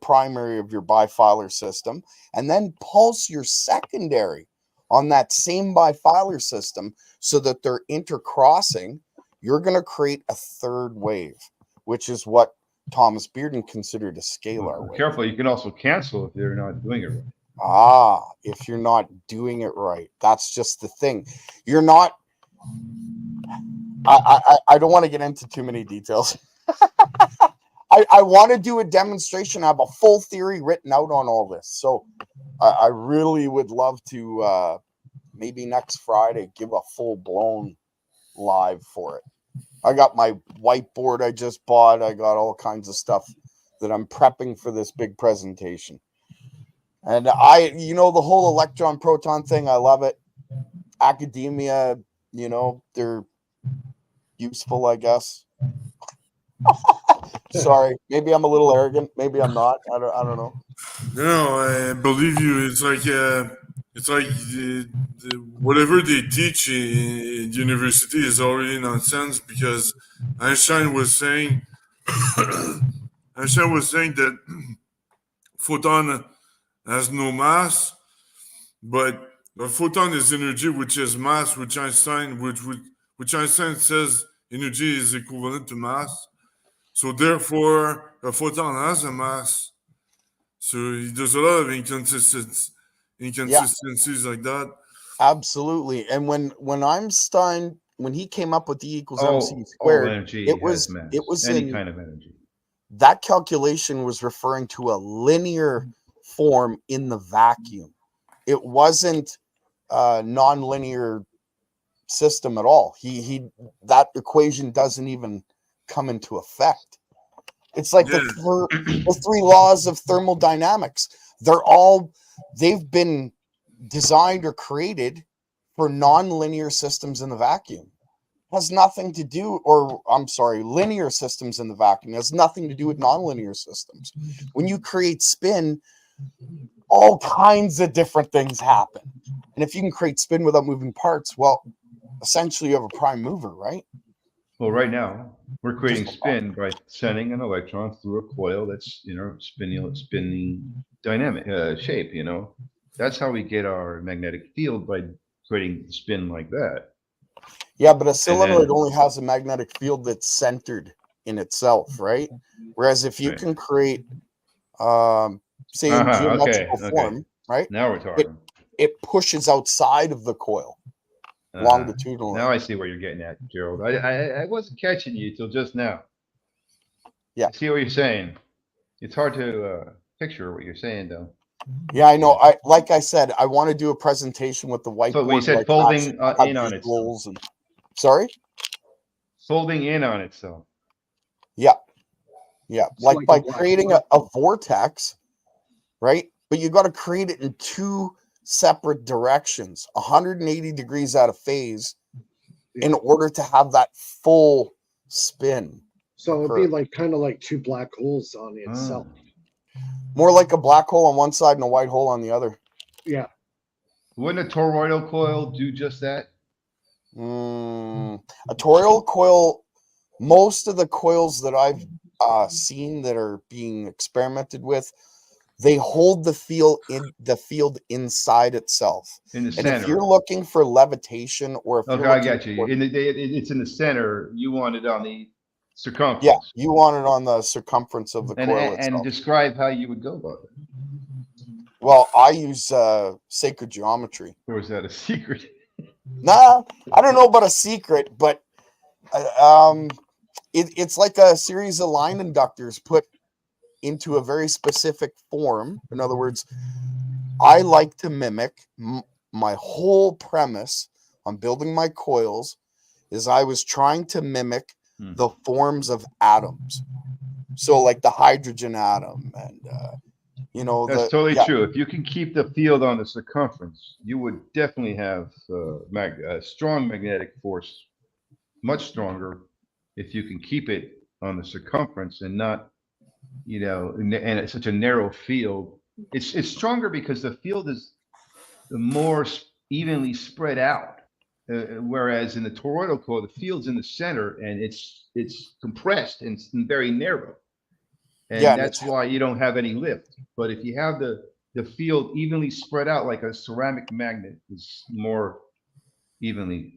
primary of your bifilar system, and then pulse your secondary on that same bifilar system so that they're intercrossing, you're going to create a third wave, which is what Thomas Bearden considered a scalar wave. Careful, you can also cancel if you're not doing it right. If you're not doing it right. That's just the thing. You're not. I don't want to get into too many details. I want to do a demonstration. I have a full theory written out on all this. So I really would love to maybe next Friday give a full-blown live for it. I got my whiteboard I just bought. I got all kinds of stuff that I'm prepping for this big presentation. And the whole electron proton thing, I love it. Academia, they're useful, I guess. Sorry, maybe I'm a little arrogant. Maybe I'm not. I don't know. No, I believe you. It's like whatever they teach in university is already nonsense, because Einstein was saying that photon has no mass, but a photon is energy, which is mass, which Einstein says energy is equivalent to mass. So therefore, a photon has a mass. So there's a lot of inconsistencies like that. Absolutely. And when Einstein, when he came up with E equals mc squared, energy it was any kind of energy. That calculation was referring to a linear form in the vacuum. It wasn't a non-linear system at all. That equation doesn't even come into effect. It's like the three laws of thermodynamics. They've been designed or created for non-linear systems in the vacuum. Has nothing to do, linear systems in the vacuum has nothing to do with non-linear systems. When you create spin, all kinds of different things happen. And if you can create spin without moving parts, well, essentially you have a prime mover, right? Well, right now we're creating spin by sending an electron through a coil that's spinning dynamic shape. That's how we get our magnetic field, by creating spin like that. Yeah, but a solenoid only has a magnetic field that's centered in itself, right? Whereas if you can create, say, in geometrical form, right? Now we're talking. It pushes outside of the coil. Longitudinal. Now I see where you're getting at, Gerald. I wasn't catching you till just now. Yeah. I see what you're saying. It's hard to picture what you're saying, though. Yeah, I know. Like I said, I want to do a presentation with the whiteboard. So when you said folding in on itself. Sorry? Folding in on itself. Yeah. Yeah. Like by creating a vortex, right? But you got to create it in two separate directions, 180 degrees out of phase, in order to have that full spin. So it'd be like kind of like two black holes on itself. More like a black hole on one side and a white hole on the other. Yeah. Wouldn't a toroidal coil do just that? A toroidal coil, most of the coils that I've seen that are being experimented with, they hold the field inside itself. In the center. And if you're looking for levitation, or if I got you. It's in the center. You want it on the circumference. Yeah, you want it on the circumference of the coil itself. And describe how you would go about it. Well, I use sacred geometry. Or is that a secret? Nah, I don't know about a secret, but it's like a series of line inductors put into a very specific form. In other words, I like to mimic my whole premise on building my coils is I was trying to mimic the forms of atoms. So like the hydrogen atom and that's totally true. If you can keep the field on the circumference, you would definitely have a strong magnetic force, much stronger if you can keep it on the circumference and not, and it's such a narrow field. It's stronger because the field is more evenly spread out, whereas in the toroidal coil, the field's in the center and it's compressed and very narrow. And Yeah, that's why you don't have any lift. But if you have the field evenly spread out like a ceramic magnet, is more even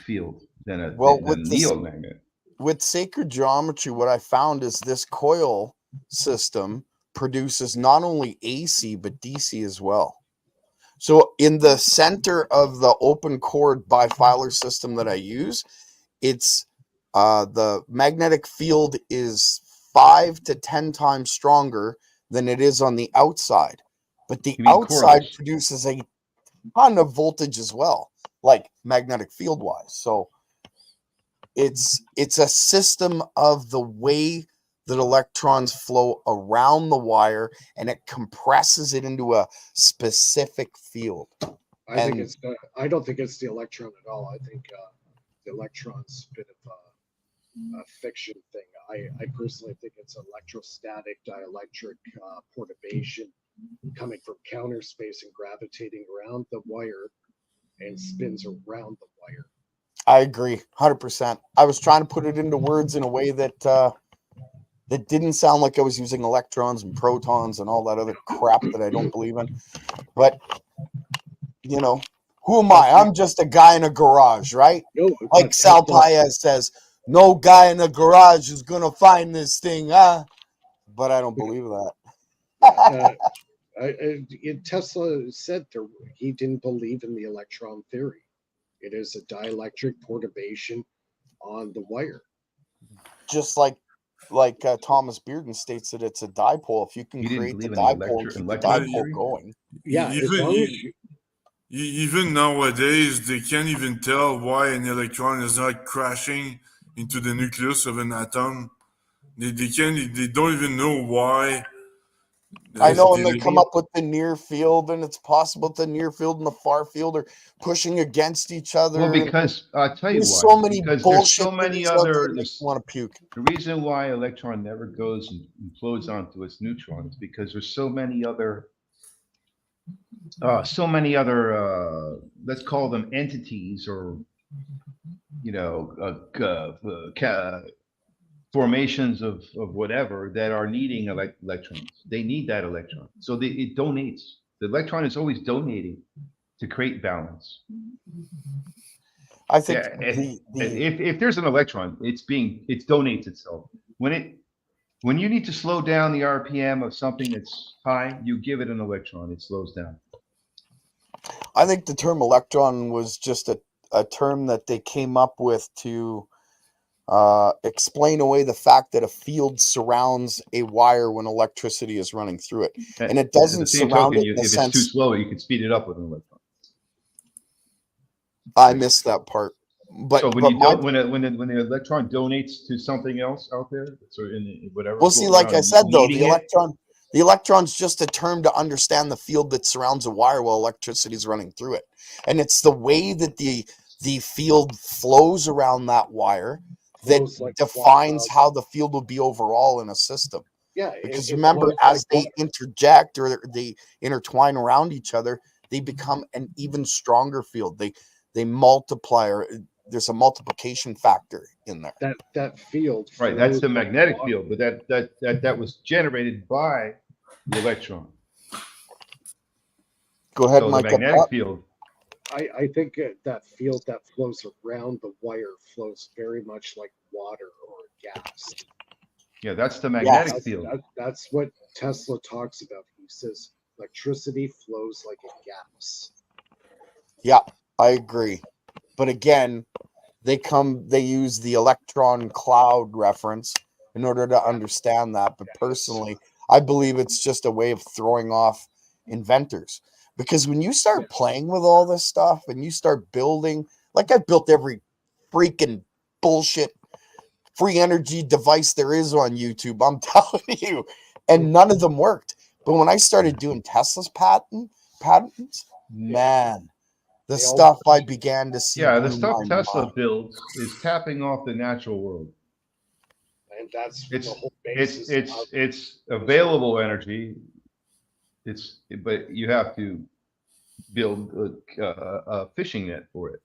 field than a neomagnet. With sacred geometry, what I found is this coil system produces not only AC but DC as well. So in the center of the open cord bifilar system that I use, it's the magnetic field is 5 to 10 times stronger than it is on the outside. But the outside produces a ton of voltage as well, like magnetic field wise. So it's a system of the way that electrons flow around the wire, and it compresses it into a specific field. I don't think it's the electron at all. I think the electron's a bit of a fiction thing. I personally think it's electrostatic dielectric perturbation coming from counter space and gravitating around the wire and spins around the wire. I agree 100%. I was trying to put it into words in a way that that didn't sound like I was using electrons and protons and all that other crap that I don't believe in. But, you know, who am I? I'm just a guy in a garage, right? No, like Sal Paez says, no guy in a garage is going to find this thing, but I don't believe that. Tesla said he didn't believe in the electron theory. It is a dielectric perturbation on the wire. Just like Thomas Bearden states that it's a dipole. If you can create the dipole and keep the dipole going. Yeah, even nowadays, they can't even tell why an electron is not crashing into the nucleus of an atom. They don't even know why. I know, and they come up with the near field, and it's possible the near field and the far field are pushing against each other. Well, because I'll tell you why. So many because there's so many other. Want to puke. The reason why electron never goes and implodes onto its neutron is because there's so many other. Let's call them entities, or formations of whatever that are needing electrons. They need that electron, so it donates. The electron is always donating to create balance. I think if there's an electron, it donates itself. When you need to slow down the RPM of something that's high, you give it an electron, it slows down. I think the term electron was just a term that they came up with to explain away the fact that a field surrounds a wire when electricity is running through it, and it doesn't surround it. If it's too slow, you can speed it up with an electron. I missed that part. But so when the electron donates to something else out there, so in whatever. Well, see, like I said though, the electron's just a term to understand the field that surrounds a wire while electricity is running through it, and it's the way that the field flows around that wire that defines how the field will be overall in a system. Yeah, because remember, as they interject or they intertwine around each other, they become an even stronger field. They multiply, or there's a multiplication factor in there. That field, right? That's the magnetic field, but that was generated by the electron. Go ahead, so Mike. The magnetic field. I think that field that flows around the wire flows very much like water or gas. Yeah, that's the magnetic field. That's what Tesla talks about. He says electricity flows like a gas. Yeah, I agree. But again, they use the electron cloud reference in order to understand that. But personally, I believe it's just a way of throwing off inventors. Because when you start playing with all this stuff and you start building, like I've built every freaking bullshit free energy device there is on YouTube, I'm telling you, and none of them worked. But when I started doing Tesla's patents, man, the stuff I began to see. Yeah, the stuff Tesla builds is tapping off the natural world. And that's the whole basis. It's available energy. But you have to build a fishing net for it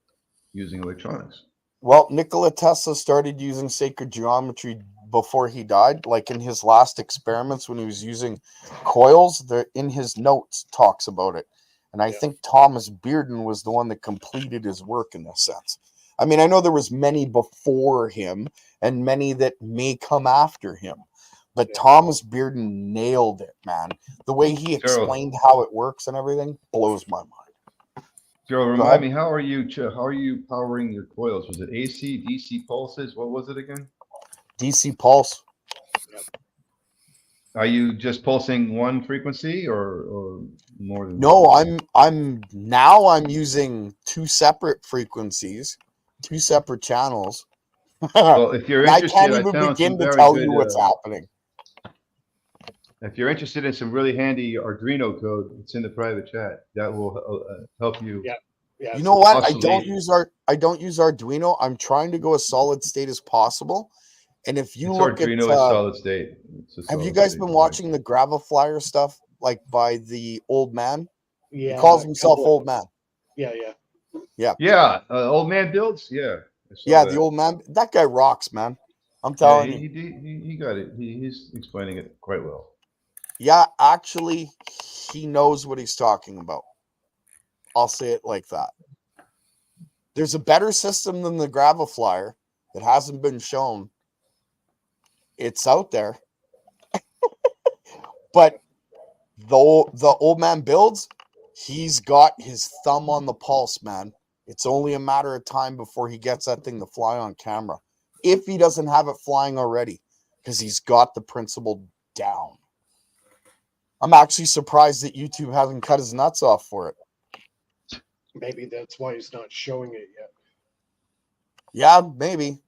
using electronics. Well, Nikola Tesla started using sacred geometry before he died, like in his last experiments when he was using coils, there in his notes talks about it. And I think Thomas Bearden was the one that completed his work in this sense. I mean, I know there was many before him and many that may come after him, but Thomas Bearden nailed it, man. The way he explained how it works and everything blows my mind. Gerald, remind me, how are you powering your coils? Was it AC, DC pulses? What was it again? DC pulse. Are you just pulsing one frequency or more than No, one? I'm using two separate frequencies, two separate channels. Well, if you're interested, I can't even begin to tell you what's happening. If you're interested in some really handy Arduino code, it's in the private chat. That will help you. Yeah. Yeah. You know what? Oscillate. I don't use Arduino. I'm trying to go as solid state as possible. And if you look Arduino, at it's solid state. have you guys been watching the gravel flyer stuff, like by the old man? Yeah. He calls himself old man. Yeah. Old man builds. Yeah. Yeah, the old man. That guy rocks, man. I'm telling you. He got it. He's explaining it quite well. Yeah, actually, he knows what he's talking about. I'll say it like that. There's a better system than the gravel flyer that hasn't been shown. It's out there. But the old man builds, he's got his thumb on the pulse, man. It's only a matter of time before he gets that thing to fly on camera. If he doesn't have it flying already, because he's got the principle down. I'm actually surprised that YouTube hasn't cut his nuts off for it. Maybe that's why he's not showing it yet. Yeah, maybe.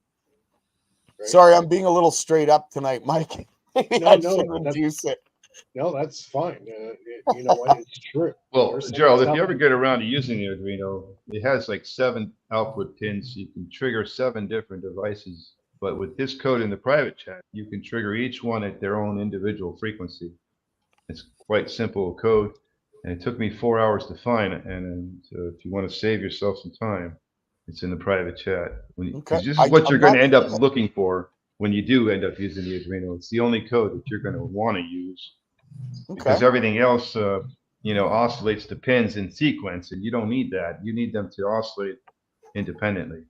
Right? Sorry, I'm being a little straight up tonight, Mike. Maybe I should reduce it. No, that's fine. You know what? It's true. Well, Gerald, if you ever get around to using the Arduino, it has like 7 output pins. You can trigger 7 different devices. But with this code in the private chat, you can trigger each one at their own individual frequency. It's quite simple code, and it took me 4 hours to find it. And if you want to save yourself some time, it's in the private chat. Because this is what you're going to end up looking for when you do end up using the Arduino. It's the only code that you're going to want to use. Because everything else, oscillates the pins in sequence, and you don't need that. You need them to oscillate independently.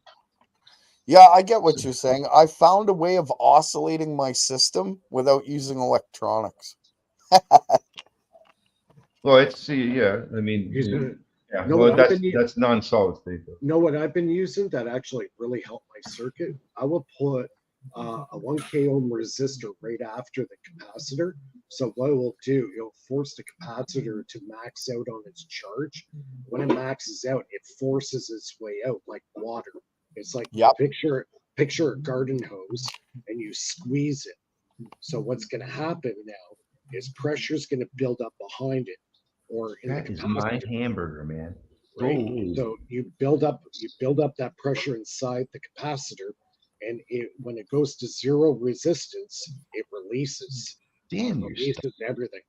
Yeah, I get what you're saying. I found a way of oscillating my system without using electronics. Well, that's non-solid state. You know what I've been using that actually really helped my circuit? I will put a 1K ohm resistor right after the capacitor. So what it will do, it'll force the capacitor to max out on its charge. When it maxes out, it forces its way out like water. It's like picture a garden hose and you squeeze it. So what's going to happen now is pressure is going to build up behind it, or in that the is my hamburger, man. Right? So you build up that pressure inside the capacitor, and when it goes to zero resistance, it releases. Damn, releases everything.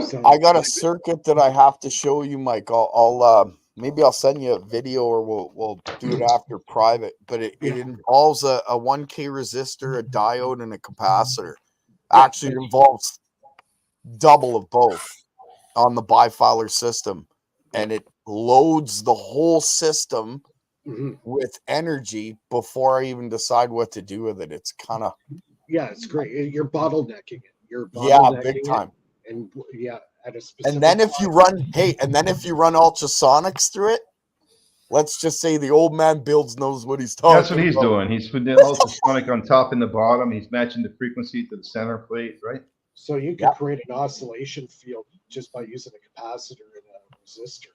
So I got a circuit that I have to show you, Mike. I'll maybe I'll send you a video, or we'll do it after private. But it involves a 1K resistor, a diode, and a capacitor. Actually, it involves double of both on the bifilar system, and it loads the whole system with energy before I even decide what to do with it. It's kind of it's great. You're bottlenecking it. Big time. And at a specific and then if you run ultrasonics through it, let's just say the old man builds knows what he's talking about. That's what he's doing. He's putting the ultrasonic on top and the bottom. He's matching the frequency to the center plate, right? So you can create an oscillation field just by using a capacitor and a resistor.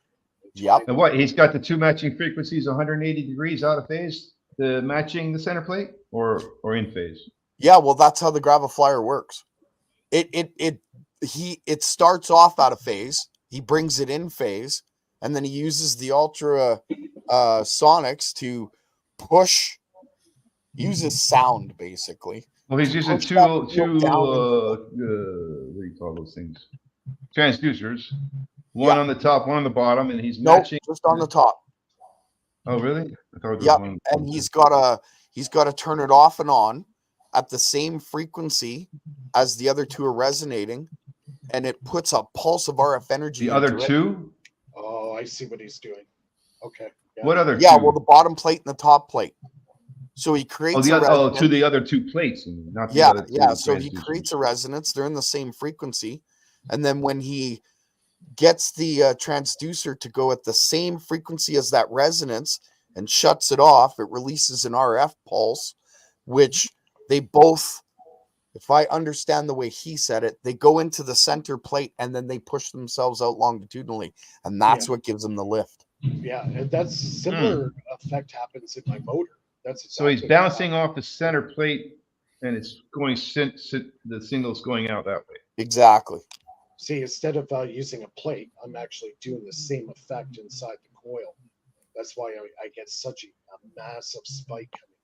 Yep. And what? He's got the 2 matching frequencies 180 degrees out of phase, matching the center plate, or in phase. Yeah, well, that's how the gravel flyer works. It starts off out of phase. He brings it in phase, and then he uses the ultra sonics to push. Uses sound basically. Well, he's using two what do you call those things? Transducers. One on the top, one on the bottom, and he's matching. Just on the top. Oh, really? I thought and he's got to turn it off and on at the same frequency as the other two are resonating, and it puts a pulse of RF energy. The other into it. two? Oh, I see what he's doing. Okay. Yeah. What other Yeah, two? well, the bottom plate and the top plate. So he creates a resonance. to the other two plates, not the Yeah, other two yeah. So he transducers. creates a resonance. They're in the same frequency, and then when he gets the transducer to go at the same frequency as that resonance and shuts it off, it releases an RF pulse, which they both, if I understand the way he said it, they go into the center plate and then they push themselves out longitudinally, and that's what gives them the lift. Yeah, and that's similar effect happens in my motor. That's exactly so he's bouncing off the center plate, and it's going the signal's going out that way. Exactly. See, instead of using a plate, I'm actually doing the same effect inside the coil. That's why I get such a massive spike coming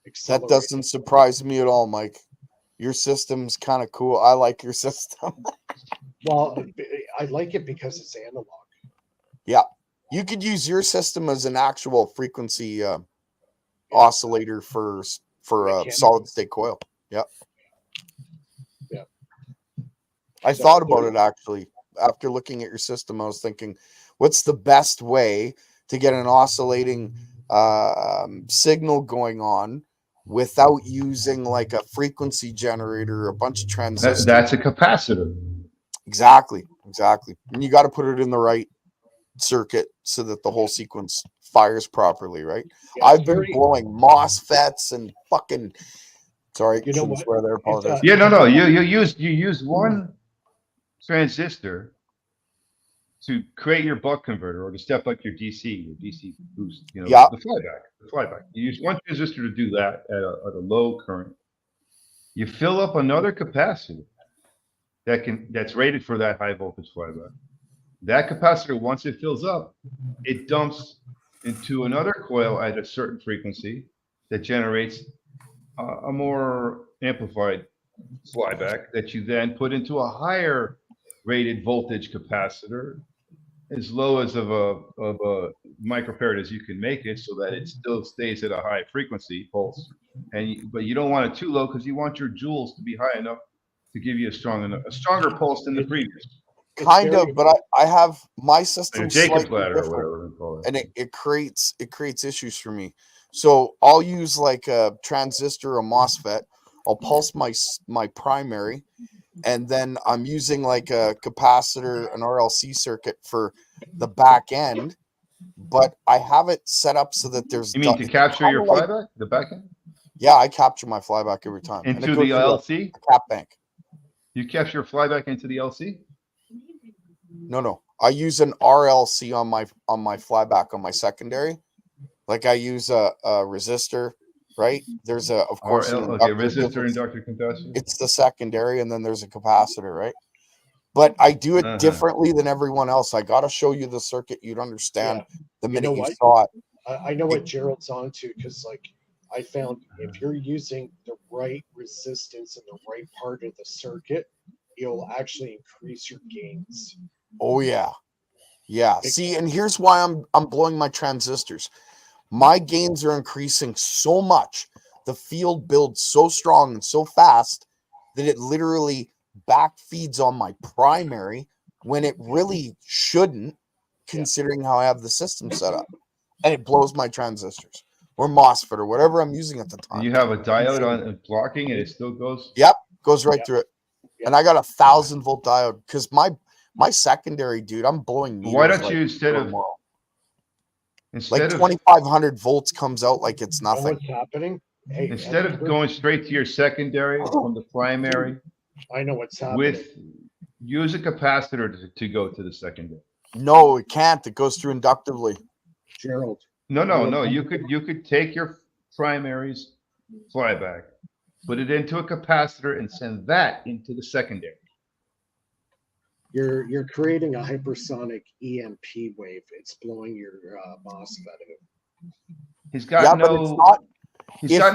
in. That doesn't surprise me at all, Mike. Your system's kind of cool. I like your system. Well, I like it because it's analog. Yeah. You could use your system as an actual frequency oscillator for a solid state coil. Yep. Yeah. I thought about it actually. After looking at your system, I was thinking, what's the best way to get an oscillating signal going on without using like a frequency generator or a bunch of transistors? That's a capacitor. Exactly. And you got to put it in the right circuit so that the whole sequence fires properly, right? Yeah, I've been blowing MOSFETs and fucking. Sorry, you know what? Swear there, apologize. Yeah, no. You use one transistor to create your buck converter, or to step up your DC boost. The flyback. You use one transistor to do that at a low current. You fill up another capacitor that's rated for that high voltage flyback. That capacitor, once it fills up, it dumps into another coil at a certain frequency that generates a more amplified flyback that you then put into a higher rated voltage capacitor, as low as of a microfarad as you can make it, so that it still stays at a high frequency pulse. But you don't want it too low, because you want your joules to be high enough to give you a stronger pulse than the previous. Kind of, but I have my system Like a Jacob's slightly ladder or different, whatever they call it. and it creates issues for me. So I'll use like a transistor, a MOSFET. I'll pulse my primary, and then I'm using like a capacitor, an RLC circuit for the back end. But I have it set up so that there's. You mean to capture your flyback, the back end? Yeah, I capture my flyback every time. Into the LC? Cap bank. You capture your flyback into the LC? No. I use an RLC on my flyback on my secondary. Like I use a resistor, right? There's of course resistor inductor capacitor. It's the secondary, and then there's a capacitor, right? But I do it differently than everyone else. I gotta show you the circuit. You'd understand the minute you saw it. I know what Gerald's on to, because like I found if you're using the right resistance in the right part of the circuit, you'll actually increase your gains. Oh yeah. See, and here's why I'm blowing my transistors. My gains are increasing so much. The field builds so strong and so fast that it literally back feeds on my primary when it really shouldn't, considering how I have the system set up. And it blows my transistors or MOSFET or whatever I'm using at the time. You have a diode on blocking, and it still goes? Yep, goes right through it. And I got 1,000 volt diode, because my secondary, dude, I'm blowing meters. Why don't you instead of 2,500 volts comes out like it's nothing. What's happening? Hey, instead of going straight to your secondary from the primary, I know what's happening. Use a capacitor to go to the secondary. No, it can't. It goes through inductively. Gerald. No. You could take your primary's flyback, put it into a capacitor, and send that into the secondary. You're creating a hypersonic EMP wave. It's blowing your MOSFET out. He's got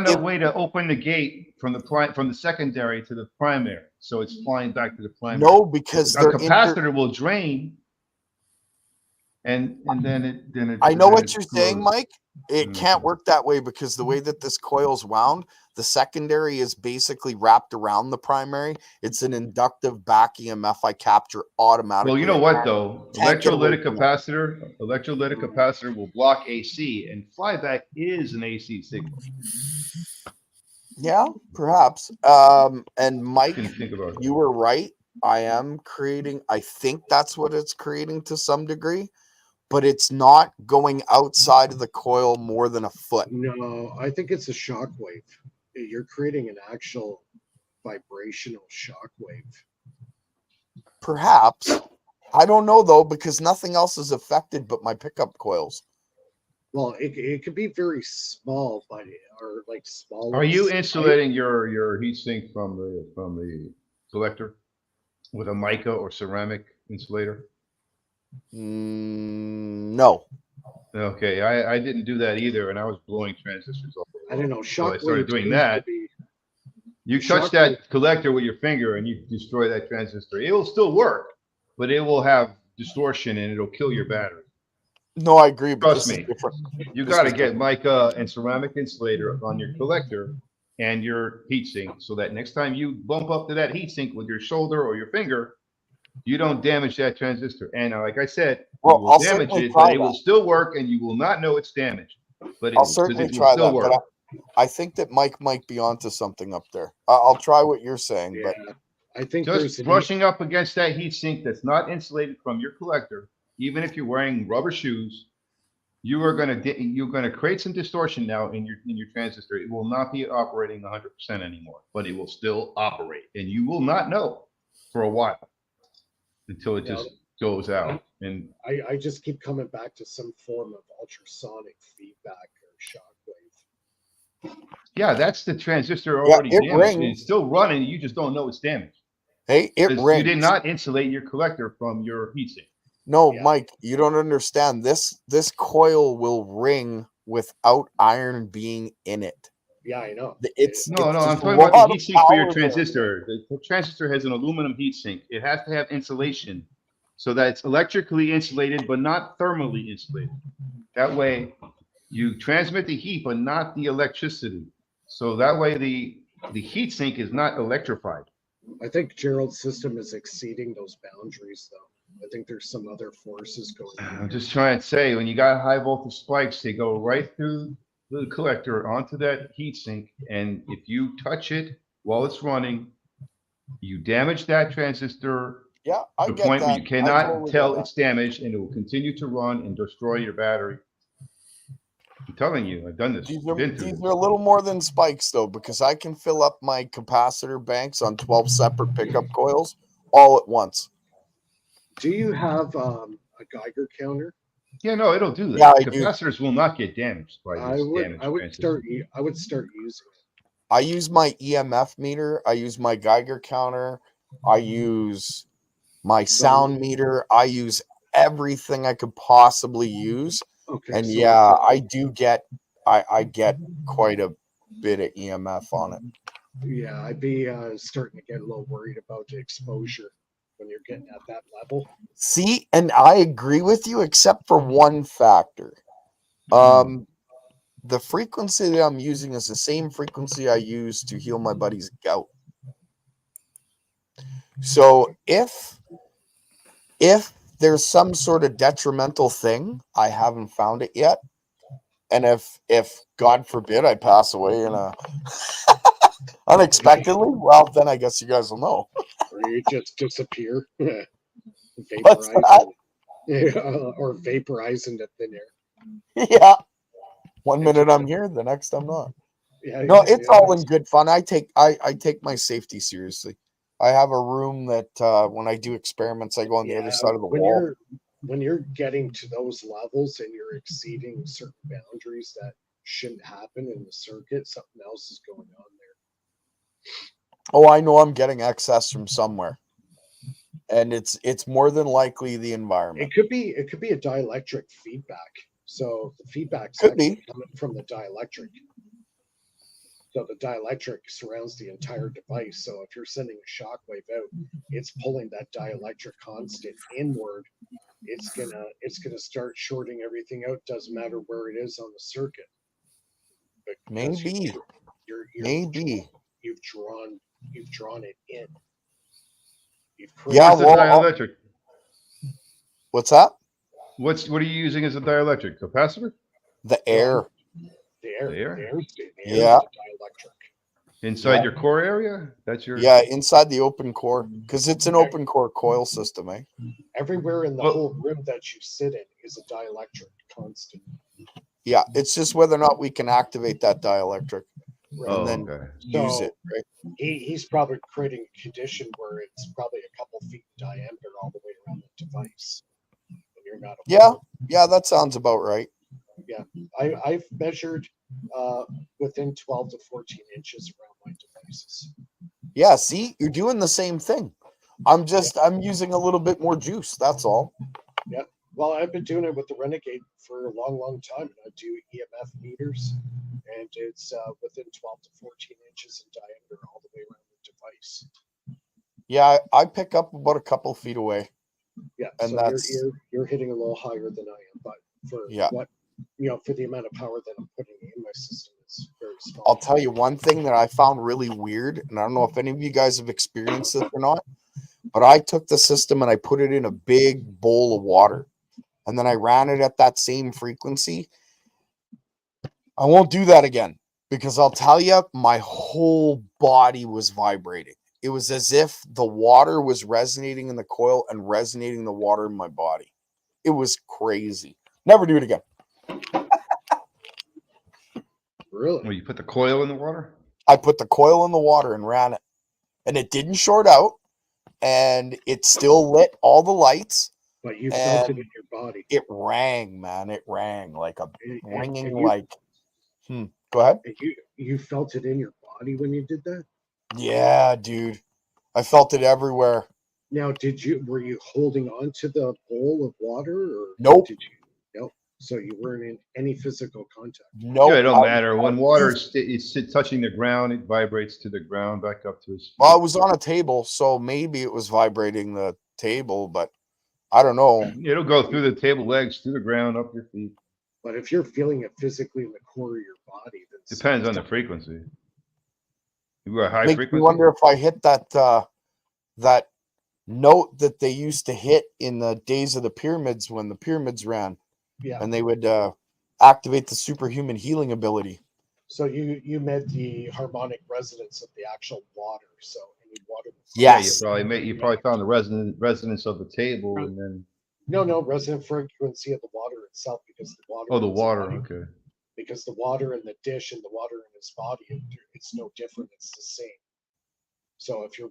no way to open the gate from the secondary to the primary, so it's flying back to the primary. No, because a capacitor will drain and then it. I know then what it you're saying, flows. Mike. It can't work that way because the way that this coil's wound, the secondary is basically wrapped around the primary. It's an inductive back EMF I capture automatically. Well, you know what though? Can't get away Electrolytic capacitor will block AC, and flyback is an AC signal. Yeah, perhaps. And Mike, Can think about it. you were right. I think that's what it's creating to some degree, but it's not going outside of the coil more than a foot. No, I think it's a shock wave. You're creating an actual vibrational shock wave. Perhaps. I don't know though, because nothing else is affected but my pickup coils. Well, it could be very small, but or like small. Are you insulating your heat sink from the collector with a mica or ceramic insulator? No. Okay, I didn't do that either, and I was blowing transistors off. I don't know. So I Shock started wave doing tends that. to be- You shock touch that wave- collector with your finger and you destroy that transistor. It will still work, but it will have distortion and it'll kill your battery. No, I agree, but Trust this me. is different. You This got to is get different. mica and ceramic insulator on your collector and your heatsink so that next time you bump up to that heatsink with your shoulder or your finger, you don't damage that transistor. And like I said, Well, you will I'll damage certainly it, try but it will that. still work and you will not know it's damaged. But I'll certainly it will try still that, work. but I think that Mike might be onto something up there. I'll try what you're saying, Yeah, but I think there's Just brushing up against that heat sink that's not insulated from your collector, even if you're wearing rubber shoes, you're gonna create some distortion now in your transistor. It will not be operating 100% anymore, but it will still operate, and you will not know for a while until it just goes out. And I just keep coming back to some form of ultrasonic feedback or shock wave. yeah, that's the transistor yeah, already it damaged. rings. It's still running. You just don't know it's damaged. Hey, it Because rings. you did not insulate your collector from your heatsink. No, Yeah. Mike, you don't understand. This coil will ring without iron being in it. Yeah, I know. It's No, it's I'm just a talking about the lot of heatsink for your power there. transistor. The transistor has an aluminum heatsink. It has to have insulation so that it's electrically insulated, but not thermally insulated. That way, you transmit the heat, but not the electricity. So that way, the heatsink is not electrified. I think Gerald's system is exceeding those boundaries, though. I think there's some other forces going on. I'm just trying to say, when you got high voltage spikes, they go right through the collector onto that heatsink, and if you touch it while it's running, you damage that transistor Yeah, to I the get point where that. you I cannot totally tell get that. it's damaged, and it will continue to run and destroy your battery. I'm telling you, I've done this. These Been through are this. a little more than spikes though, because I can fill up my capacitor banks on 12 separate pickup coils all at once. Do you have a Geiger counter? Yeah, no, it'll do that. Yeah, I do. Capacitors will not get damaged by I this would damaged start transistor. I would start using it. I use my EMF meter. I use my Geiger counter. I use my sound meter. I use everything I could possibly use. Okay. And so yeah, I do get I get quite a bit of EMF on it. yeah, I'd be starting to get a little worried about the exposure when you're getting at that level. See, and I agree with you except for one factor. The frequency that I'm using is the same frequency I use to heal my buddy's gout. So if there's some sort of detrimental thing, I haven't found it yet. And if God forbid I pass away in a unexpectedly, well then I guess you guys will know. Or you just disappear. What's that? Yeah, or vaporize into thin air. Yeah. One minute I'm here, the next I'm not. Yeah, No, it's all in good fun. I take my safety seriously. I have a room that when I do experiments, I go on the other side of the wall. When you're getting to those levels and you're exceeding certain boundaries that shouldn't happen in the circuit, something else is going on there. Oh, I know I'm getting excess from somewhere. And it's more than likely the environment. It could be a dielectric feedback. So the feedback's Could be coming from the dielectric. So the dielectric surrounds the entire device. So if you're sending a shock wave out, it's pulling that dielectric constant inward it's gonna start shorting everything out. Doesn't matter where it is on the circuit. Because Maybe. Maybe. You've drawn it in. Yeah, What's the dielectric? What's that? What are you using as a dielectric? Capacitor? The air. The air. The air? The air is Yeah. the dielectric. Inside your core area? That's your inside the open core, because it's an open core coil system, eh? Everywhere in the whole room that you sit in is a dielectric constant. Yeah, it's just whether or not we can activate that dielectric and then use it, right? He's probably creating a condition where it's probably a couple feet in diameter all the way around the device. And you're not yeah, that sounds about right. Yeah, I've measured within 12 to 14 inches around my devices. Yeah, see, you're doing the same thing. I'm using a little bit more juice. That's all. Yeah. Well, I've been doing it with the Renegade for a long, long time. I do EMF meters, and it's within 12 to 14 inches in diameter all the way around the device. Yeah, I pick up about a couple feet away. Yeah, and so that's you're hitting a little higher than I am, but for what for the amount of power that I'm putting in my system, it's very small. I'll tell you one thing that I found really weird, and I don't know if any of you guys have experienced this or not, but I took the system and I put it in a big bowl of water, and then I ran it at that same frequency. I won't do that again, because I'll tell you, my whole body was vibrating. It was as if the water was resonating in the coil and resonating the water in my body. It was crazy. Never do it again. Really? Well, you put the coil in the water? I put the coil in the water and ran it. And it didn't short out. And it still lit all the lights. But you felt it in your body. It rang, man. It rang like a ringing like... Go ahead. You felt it in your body when you did that? Yeah, dude. I felt it everywhere. Now, were you holding on to the bowl of water, or nope? Nope. So you weren't in any physical contact. No, it don't matter. When water is touching the ground, it vibrates to the ground, back up to his feet. Well, I was on a table, so maybe it was vibrating the table, but I don't know. It'll go through the table legs, through the ground, up your feet. But if you're feeling it physically in the core of your body, then depends on the frequency. You got high frequency. I wonder if I hit that note that they used to hit in the days of the pyramids when the pyramids ran. Yeah. And they would activate the superhuman healing ability. So you met the harmonic resonance of the actual water. So any water. Yes. Yeah, you probably found the resonance of the table, and then. No, resonant frequency of the water itself, because the water. Oh, the water. Okay. Because the water in the dish and the water in his body, it's no different. It's the same. So if you're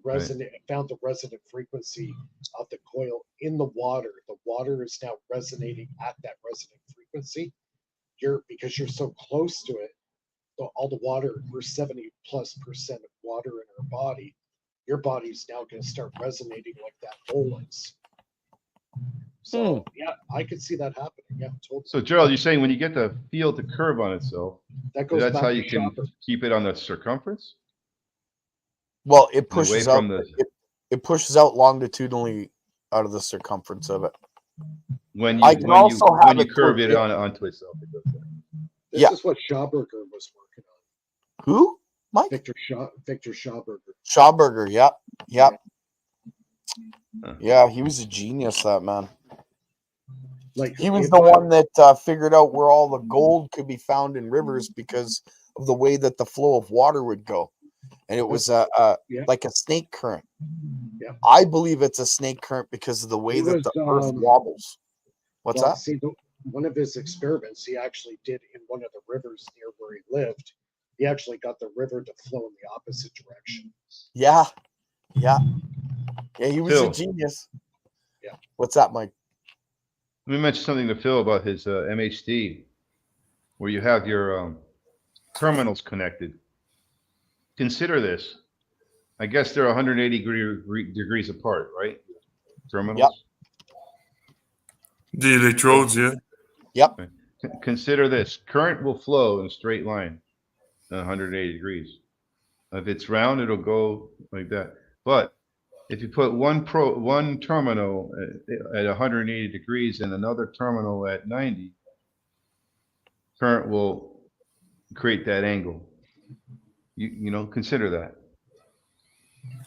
found the resonant frequency of the coil in the water is now resonating at that resonant frequency. Because you're so close to it, all the water, we're 70+% of water in our body. Your body's now going to start resonating like that bowl is. So yeah, I could see that happening. Yeah, totally. So Gerald, you're saying when you get the field to curve on itself, that's how you can keep it on the circumference? Well, it pushes out. It pushes out longitudinally out of the circumference of it. When you curve it onto itself, it does that. This is what Schauberger was working on. Who? Mike? Victor Schauberger. Schauberger, yep. Yeah, he was a genius, that man. Like he was the one that figured out where all the gold could be found in rivers because of the way that the flow of water would go. And it was like a snake current. Yeah. I believe it's a snake current because of the way that the earth wobbles. What's that? See, one of his experiments he actually did in one of the rivers near where he lived. He actually got the river to flow in the opposite direction. Yeah. He was a genius. Yeah. What's that, Mike? Let me mention something to Phil about his MHD, where you have your terminals connected. Consider this. I guess they're 180 degrees apart, right? Terminals. Yep. The electrodes, yeah. Yep. Okay. Consider this. Current will flow in a straight line at 180 degrees. If it's round, it'll go like that. But if you put one terminal at 180 degrees and another terminal at 90, current will create that angle. You know, consider that.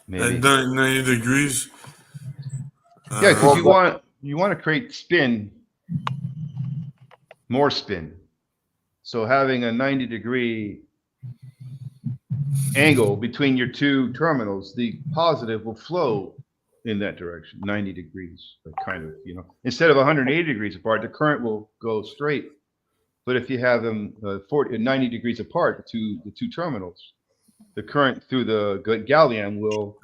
Maybe. At 90 degrees. Yeah, because you want to create spin, more spin. So having a 90-degree angle between your two terminals, the positive will flow in that direction, 90 degrees, kind of, you know. Instead of 180 degrees apart, the current will go straight. But if you have them 90 degrees apart, the two terminals, the current through the gallium will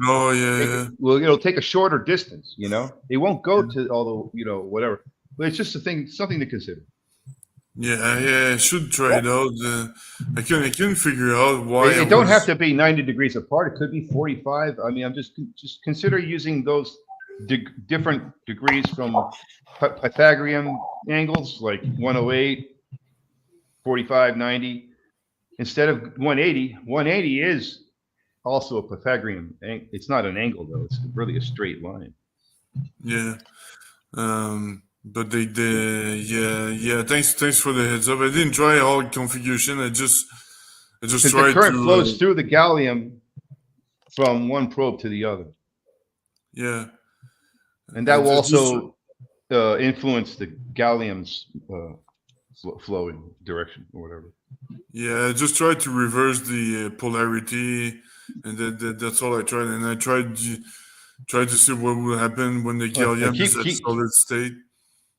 it'll take a shorter distance, you know. It won't go to all the, you know, whatever. But it's just something to consider. Yeah, I should try it out. I couldn't figure out why. It don't have to be 90 degrees apart. It could be 45. I mean, I'm just consider using those different degrees from Pythagorean angles, like 108, 45, 90. Instead of 180, 180 is also a Pythagorean. It's not an angle though. It's really a straight line. Yeah. But yeah. Thanks for the heads up. I didn't try all configuration. I just tried the current flows through the gallium from one probe to the other. Yeah. And that will also influence the gallium's flowing direction or whatever. Yeah, I just tried to reverse the polarity, and that's all I tried. And I tried to see what would happen when the gallium is at solid state.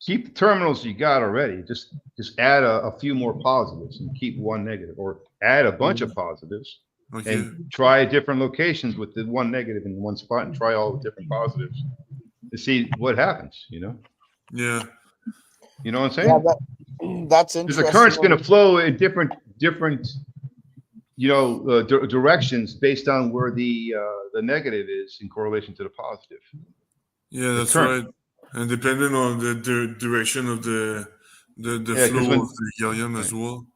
Keep the terminals you got already. Just add a few more positives and keep one negative, or add a bunch of positives and try different locations with the one negative in one spot and try all the different positives to see what happens, you know? Yeah. You know what I'm saying? Yeah, that's interesting. Because the current's going to flow in different you know, directions based on where the negative is in correlation to the positive. Yeah, that's right. And depending on the direction of the flow of the gallium as well.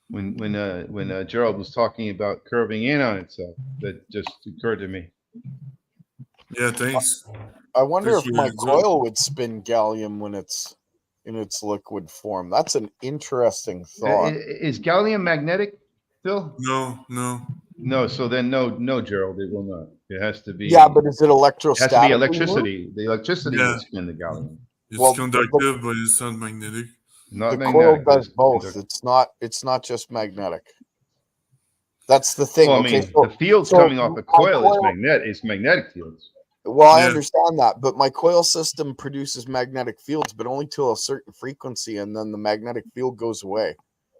When Gerald was talking about curving in on itself, that just occurred to me. Yeah, thanks. I wonder if my coil would spin gallium when it's in its liquid form. That's an interesting thought. Is gallium magnetic, Phil? No. So then no, Gerald, it will not. It has to be. Yeah, but is it electrostatic? It has to be electricity. The electricity will spin the gallium. It's conductive, but it's not magnetic. Not the magnetic, coil does both. It's not just magnetic. That's the thing. Well, I mean, the fields coming off the coil is magnetic fields. Well, I understand that, but my coil system produces magnetic fields, but only to a certain frequency, and then the magnetic field goes away,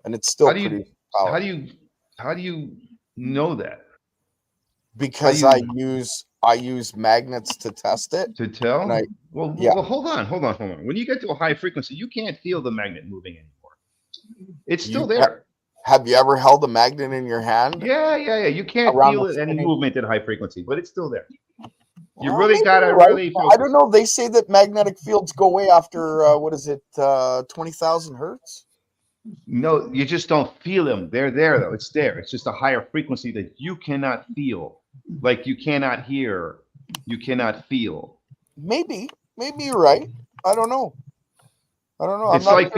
and it's still producing power. How do you know that? Because I use magnets to test it. To tell? Well, hold on. When you get to a high frequency, you can't feel the magnet moving anymore. It's still there. Have you ever held a magnet in your hand? Yeah. You can't feel any movement at high frequency, but it's still there. You really gotta really focus. I don't know. They say that magnetic fields go away after 20,000 hertz. No, you just don't feel them. They're there though. It's there. It's just a higher frequency that you cannot feel. Like you cannot hear, you cannot feel. Maybe you're right. I don't know. It's like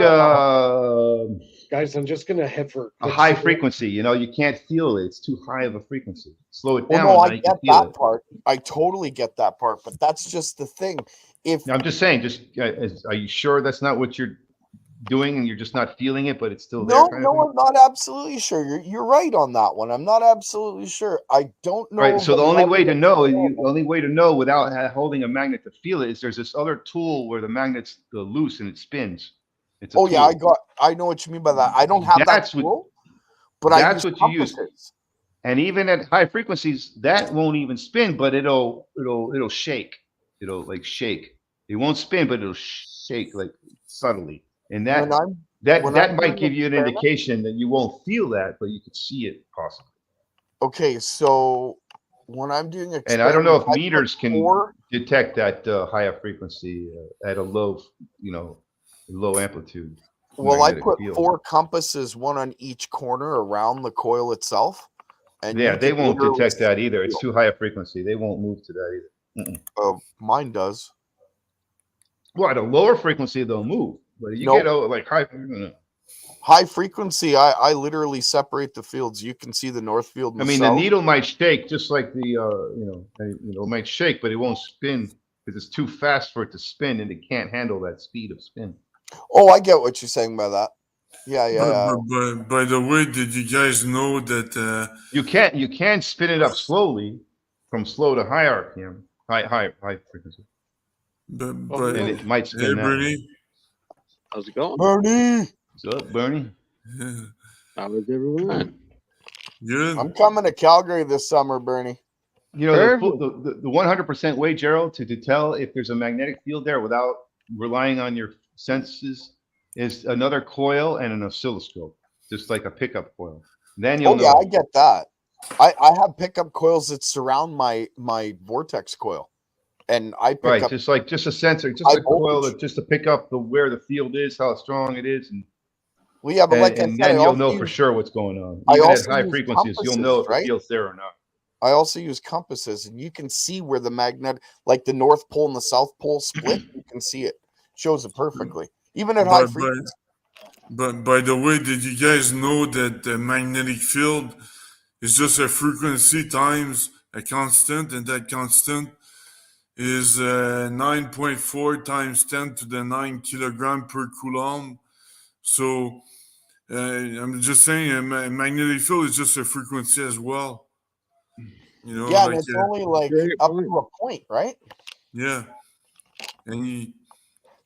guys, I'm just gonna head for a high frequency. You know, you can't feel it. It's too high of a frequency. Slow it down. No, I get that part. I totally get that part. But that's just the thing. I'm just saying. Are you sure that's not what you're doing, and you're just not feeling it, but it's still there? No, I'm not absolutely sure. You're right on that one. I'm not absolutely sure. I don't know. Right. So the only way to know without holding a magnet to feel it is there's this other tool where the magnet's loose and it spins. It's tool. Yeah, I know what you mean by that. I don't have that tool, but that's what you use. And even at high frequencies, that won't even spin, but it'll shake. It'll like shake. It won't spin, but it'll shake like subtly. And that might give you an indication that you won't feel that, but you could see it possibly. Okay, so when I'm doing experiments, and I don't know if meters can detect that higher frequency at a low amplitude. Well, I put 4 compasses, one on each corner around the coil itself. And they won't detect that either. It's too high a frequency. They won't move to that either. Mine does. Well, at a lower frequency, they'll move. But you Nope. get like high. High frequency, I literally separate the fields. You can see the north field. And I mean, south. the needle might shake just like the it might shake, but it won't spin because it's too fast for it to spin, and it can't handle that speed of spin. Oh, I get what you're saying by that. Yeah. But by the way, did you guys know that you can spin it up slowly from slow to high RPM, high frequency. But and it might spin that. Bernie, how's it going? Bernie, what's up, Bernie? How is everyone? Good. I'm coming to Calgary this summer, Bernie. You know, the 100% way, Gerald, to tell if there's a magnetic field there without relying on your senses is another coil and an oscilloscope, just like a pickup coil. Then you'll know. Yeah, I get that. I have pickup coils that surround my vortex coil, and I pick up just a sensor, just a coil just to pick up where the field is, how strong it is, and well, yeah, but like I said, then you'll know for sure what's going on. Even at high frequencies, you'll know if the field's there or not. I also use compasses, and you can see where the magnet, like the North Pole and the South Pole split. You can see it. Shows it perfectly, even at high frequency. But by the way, did you guys know that the magnetic field is just a frequency times a constant, and that constant is 9.4 times 10 to the 9 kilogram per coulomb. So I'm just saying, a magnetic field is just a frequency as well. You know, yeah, like, and it's only like up to a point, right? Yeah, and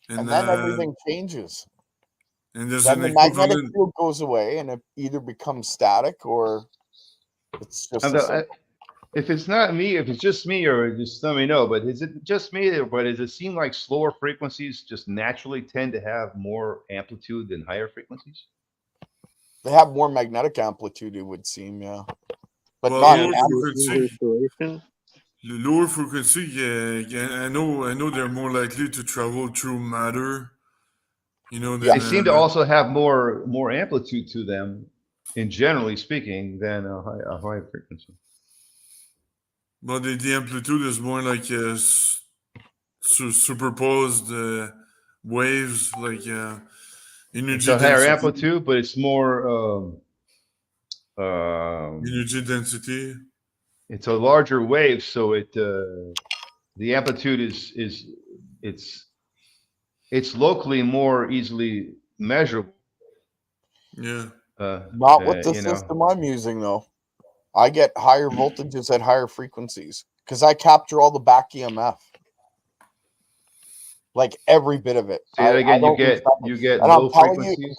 then everything changes. And there's then the magnetic field goes away, and it either becomes static or it's just. If it's not me, if it's just me, or just let me know. But is it just me? But does it seem like slower frequencies just naturally tend to have more amplitude than higher frequencies? They have more magnetic amplitude, it would seem, yeah. But well, not lower frequency, yeah. I know they're more likely to travel through matter. You know, they seem to also have more amplitude to them, in generally speaking, than a high frequency. Well, the amplitude is more like superposed waves, like energy. It's a higher amplitude, but it's more energy density. It's a larger wave, so it the amplitude it's locally more easily measurable. Yeah. Not with the system I'm using, though. I get higher voltages at higher frequencies because I capture all the back EMF, like every bit of it. Say that again. You get low frequencies.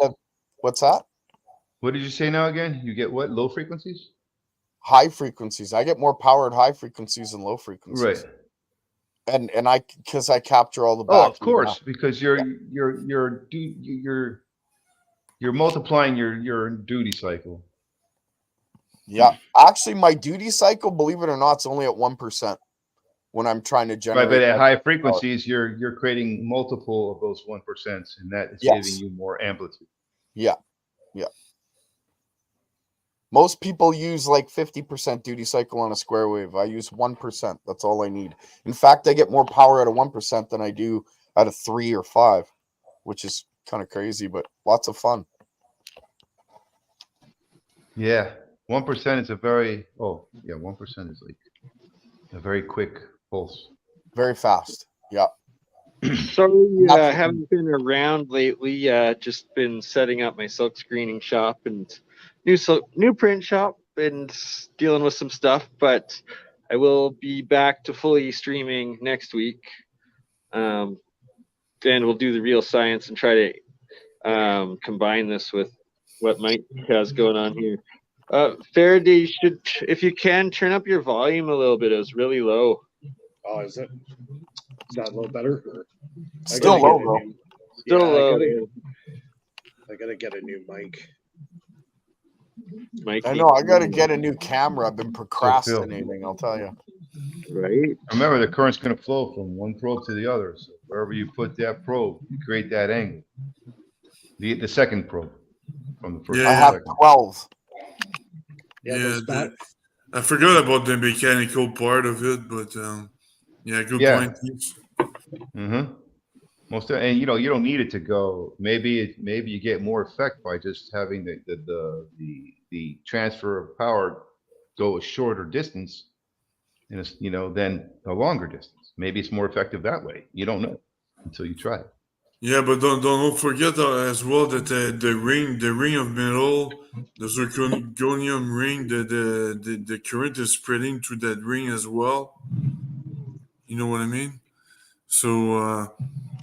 What's that? What did you say now again? You get what? Low frequencies? High frequencies. I get more power at high frequencies than low frequencies. Right. And because I capture all the back. Oh, of course, because you're multiplying your duty cycle. Yeah, actually, my duty cycle, believe it or not, it's only at 1% when I'm trying to generate. Right, but at high frequencies, you're creating multiple of those 1%, and that is giving you more amplitude. Yeah. Most people use like 50% duty cycle on a square wave. I use 1%. That's all I need. In fact, I get more power out of 1% than I do out of 3 or 5, which is kind of crazy, but lots of fun. Yeah. 1% is 1% is like a very quick pulse. Very fast. Yeah. Sorry, haven't been around lately. Just been setting up my silk screening shop and new print shop and dealing with some stuff, but I will be back to fully streaming next week. And we'll do the real science and try to combine this with what Mike has going on here. Faraday, if you can, turn up your volume a little bit. It was really low. Oh, is it? Is that a little better? Still low, though. Still low. I gotta get a new mic. I know. I gotta get a new camera. I've been procrastinating. I'll tell you. Right. Remember, the current's going to flow from one probe to the other. So wherever you put that probe, you create that angle. The second probe from the first. I have 12. Yeah, I forgot about the mechanical part of it, but Yeah, good Yeah. point. Keith. Mm-hmm. And you don't need it to go. Maybe you get more effect by just having the transfer of power go a shorter distance, and it's than a longer distance. Maybe it's more effective that way. You don't know until you try it. Yeah, but don't forget as well that the ring of metal, the zirconium ring, the current is spreading through that ring as well. You know what I mean? So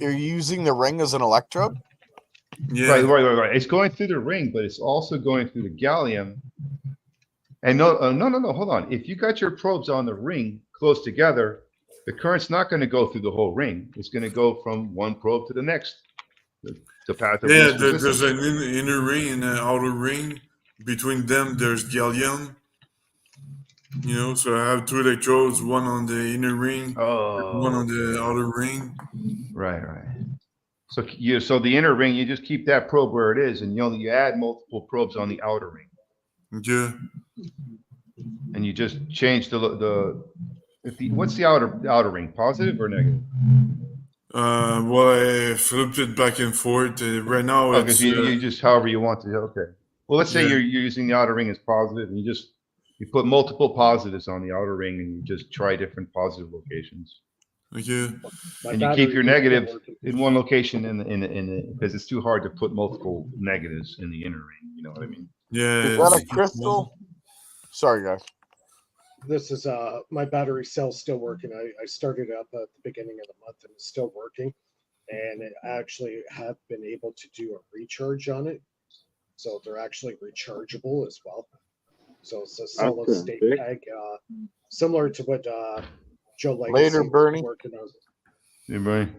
You're using the ring as an electrode? yeah, Right. It's going through the ring, but it's also going through the gallium. And no. Hold on. If you got your probes on the ring close together, the current's not going to go through the whole ring. It's going to go from one probe to the next. The path of yeah. least resistance. There's an inner ring and an outer ring. Between them, there's gallium. So I have two electrodes, one on the inner ring, one on the outer ring. Right. So the inner ring, you just keep that probe where it is, and you add multiple probes on the outer ring. Yeah. And you just change what's the outer ring, positive or negative? Well, I flipped it back and forth. Right now, Because you just however you want to. Okay. Well, let's say Yeah. you're using the outer ring as positive, and you put multiple positives on the outer ring, and you just try different positive locations. Okay. My And you keep your battery is still negative working. in one location because it's too hard to put multiple negatives in the inner ring. You know what I mean? Yeah. Is that a it's- crystal? Sorry, guys. This is my battery cell's still working. I started up at the beginning of the month and it's still working. And I actually have been able to do a recharge on it. So they're actually rechargeable as well. So it's a solid That's state big. peg, similar to what Joe Legacy Later, was Bernie. working on. Anybody?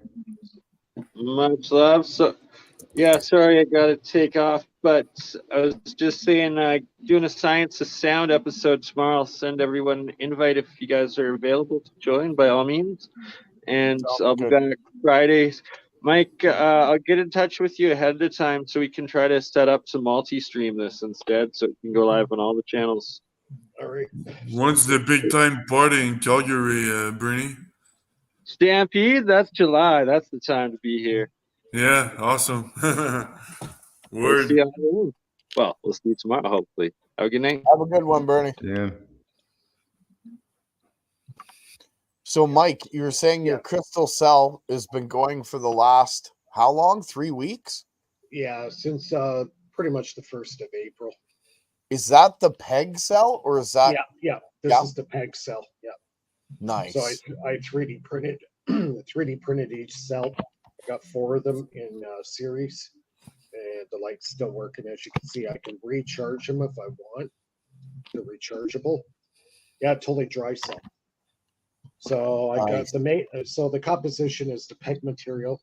Much love. So, yeah, sorry I got to take off, but I was just saying, doing a Science of Sound episode tomorrow. I'll send everyone an invite if you guys are available to join, by all means. And Sounds I'll be good. back Fridays. Mike, I'll get in touch with you ahead of time so we can try to set up to multi-stream this instead, so it can go live on all the channels. All right. When's the big time party in Calgary, Bernie? Stampede, that's July. That's the time to be here. Yeah, awesome. We'll Word. see you. Well, we'll see you tomorrow, hopefully. Have a good night. Have a good one, Bernie. Yeah. So, Mike, you were saying your crystal cell has been going for the last how long? 3 weeks? Yeah, since pretty much the 1st of April. Is that the peg cell or is that Yeah. This is the peg cell. Yeah. nice? So I 3D printed 3D printed each cell. I got 4 of them in series, and the light's still working. As you can see, I can recharge them if I want. They're rechargeable. Yeah, totally dry cell. So I got the main. So the composition is the peg material,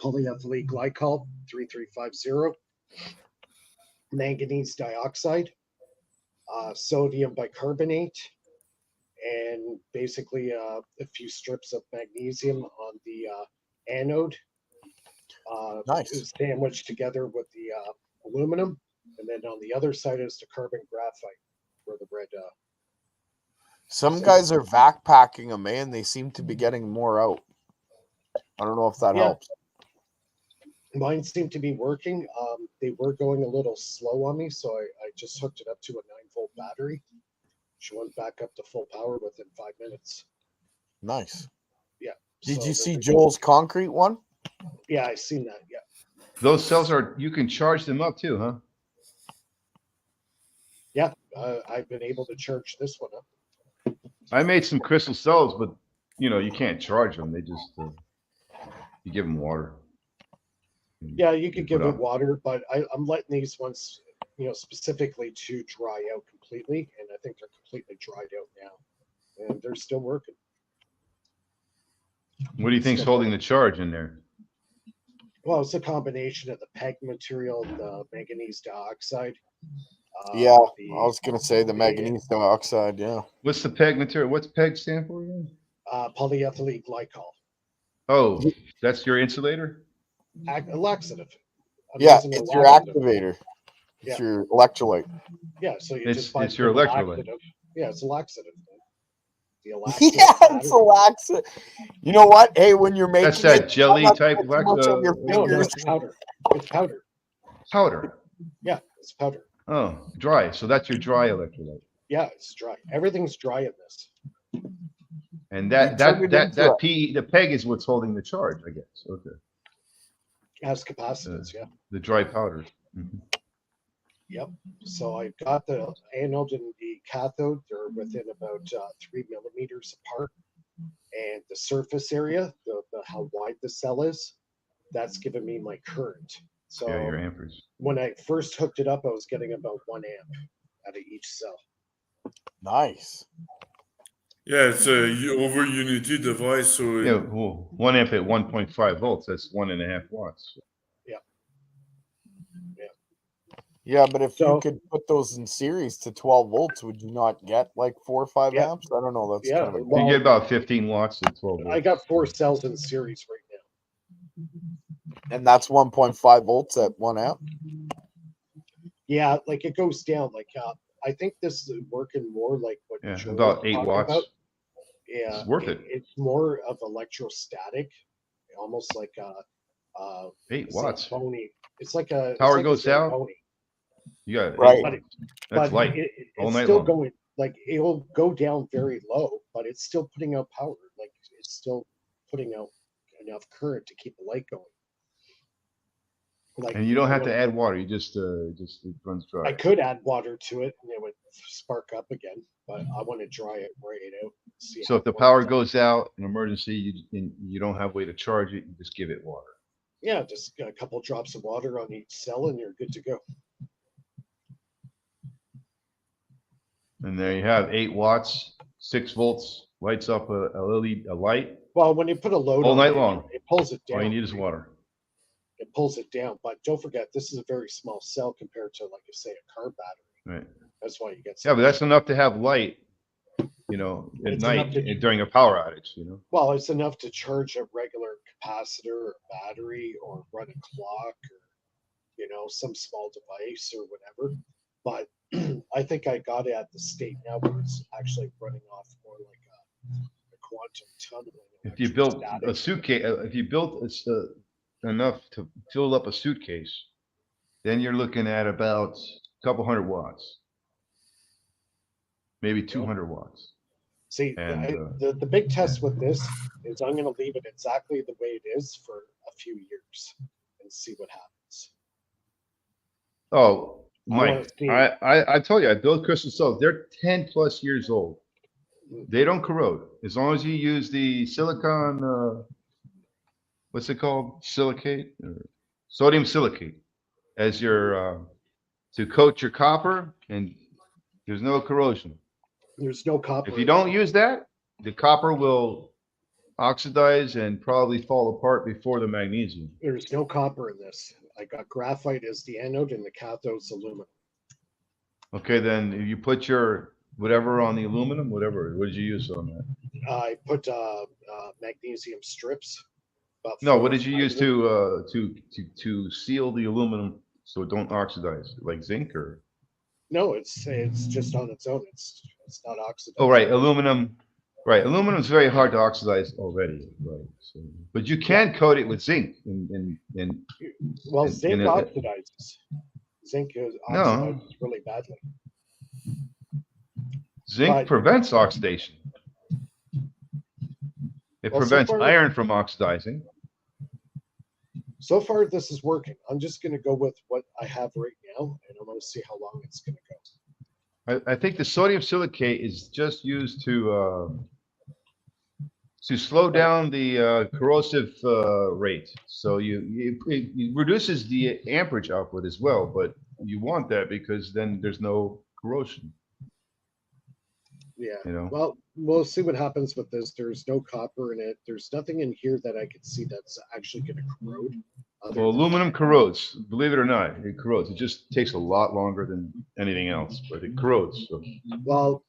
polyethylene glycol 3350, manganese dioxide, sodium bicarbonate, and basically a few strips of magnesium on the anode. Nice. Is sandwiched together with the aluminum, and then on the other side is the carbon graphite, where the red. Some guys are vac packing them, and they seem to be getting more out. I don't know if that helps. Mine seemed to be working. They were going a little slow on me, so I just hooked it up to a 9-volt battery. She went back up to full power within 5 minutes. Nice. Yeah. Did so you see they're- Joel's concrete one? Yeah, I seen that. Yeah. Those cells you can charge them up too, huh? Yeah, I've been able to charge this one up. I made some crystal cells, but you can't charge them. They just you give them water. Yeah, you could give put it up. water, but I'm letting these ones, specifically to dry out completely, and I think they're completely dried out now, and they're still working. What do you think's holding the charge in there? Well, it's a combination of the peg material, the manganese dioxide. Yeah, I was gonna say the manganese dioxide. Yeah. What's the PEG material? What's PEG stand for again? Polyethylene glycol. Oh, that's your insulator? A laxative. I'm Yeah, using a it's your laxative. activator. It's Yeah. your electrolyte. Yeah, so you It's just buy your the electrolyte. laxative. Yeah, it's a laxative. The Alaxis Yeah, battery. it's a laxative. You know what? Hey, when you're making That's that it, jelly try not to type put too much on your No, fingers. it's powder. It's powder. powder. Yeah, it's powder. Oh, dry. So that's your dry electrolyte. Yeah, it's dry. Everything's dry in this. And You turn it into a- the peg is what's holding the charge, I guess. Okay. It has capacitance, yeah. The dry powder. Mhm. Yep. So I've got the anode and the cathode. They're within about 3 millimeters apart. And the surface area, the how wide the cell is, that's giving me my current. So Yeah, your amperes. when I first hooked it up, I was getting about 1 amp out of each cell. Nice. Yeah, it's a over unity device, so Yeah, well, 1 amp at 1.5 volts, that's 1.5 watts. Yeah, but if So- you could put those in series to 12 volts, would you not get like 4 or 5 Yeah. amps? I don't know. That's Yeah, kind of a You well, get about 15 watts at 12 volts. I got 4 cells in series right now. and that's 1.5 volts at 1 amp. Yeah, like it goes down. Like I think this is working more like what Yeah, Joel about was 8 talking watts. about. Yeah, It's worth it. It's more of electrostatic, almost like a 8 watts. Zamboni. It's like a Power it's like goes a down? Zamboni. You got 8 Right. watts. But That's light. all it's night still long. going like it'll go down very low, but it's still putting out power. Like it's still putting out enough current to keep the light going. Like And you don't have when- to add water. You just it runs dry. I could add water to it and it would spark up again, but I want to dry it right out. See So how if the it power works. goes out, an emergency, you don't have a way to charge it, you just give it water. Yeah, just a couple drops of water on each cell and you're good to go. And there you have 8 watts, 6 volts, lights up a light. Well, when you put a load All on night it, long. it pulls it down. All you need is water. It pulls it down, but don't forget this is a very small cell compared to, like, say, a car battery. Right. That's why you get. Yeah, but that's enough to have light, at It's night enough to- during a power outage, Well, it's enough to charge a regular capacitor or battery or run a clock or, some small device or whatever. But I think I got it at the state now where it's actually running off more like a quantum tunneling. If you built electrostatic. a suitcase, if you built enough to fill up a suitcase, then you're looking at about a couple hundred watts, maybe 200 watts. See, And, the big test with this is I'm going to leave it exactly the way it is for a few years and see what happens. Oh, I wanna Mike, see- I told you, I built crystal cells. They're 10 plus years old. They don't corrode. As long as you use the silicon, what's it called? Silicate? Or sodium silicate as your, to coat your copper, and there's no corrosion. There's no copper. If you don't use that, the copper will oxidize and probably fall apart before the magnesium. There's no copper in this. I got graphite as the anode and the cathode's aluminum. Okay, then you put your whatever on the aluminum, whatever. What did you use on that? I put magnesium strips. about No, 4 what or did you 5 use of them. to seal the aluminum so it don't oxidize, like zinc or? No, it's just on its own. It's not oxidized. Oh, right, aluminum. Right, aluminum is very hard to oxidize already, right? So, but you can coat it with zinc and Well, and- zinc and it- oxidizes. Zinc No. oxidizes really badly. zinc But- prevents oxidation. It Well, so prevents far- iron from oxidizing. So far, this is working. I'm just going to go with what I have right now, and I'm going to see how long it's going to go. I think the sodium silicate is just used to slow down the corrosive rate. So it reduces the amperage output as well, but you want that because then there's no corrosion, Yeah. Well, we'll see what happens with this. There's no copper in it. There's nothing in here that I can see that's actually going to corrode. other Well, than- aluminum corrodes, believe it or not, it corrodes. It just takes a lot longer than anything else, but it corrodes. So Well,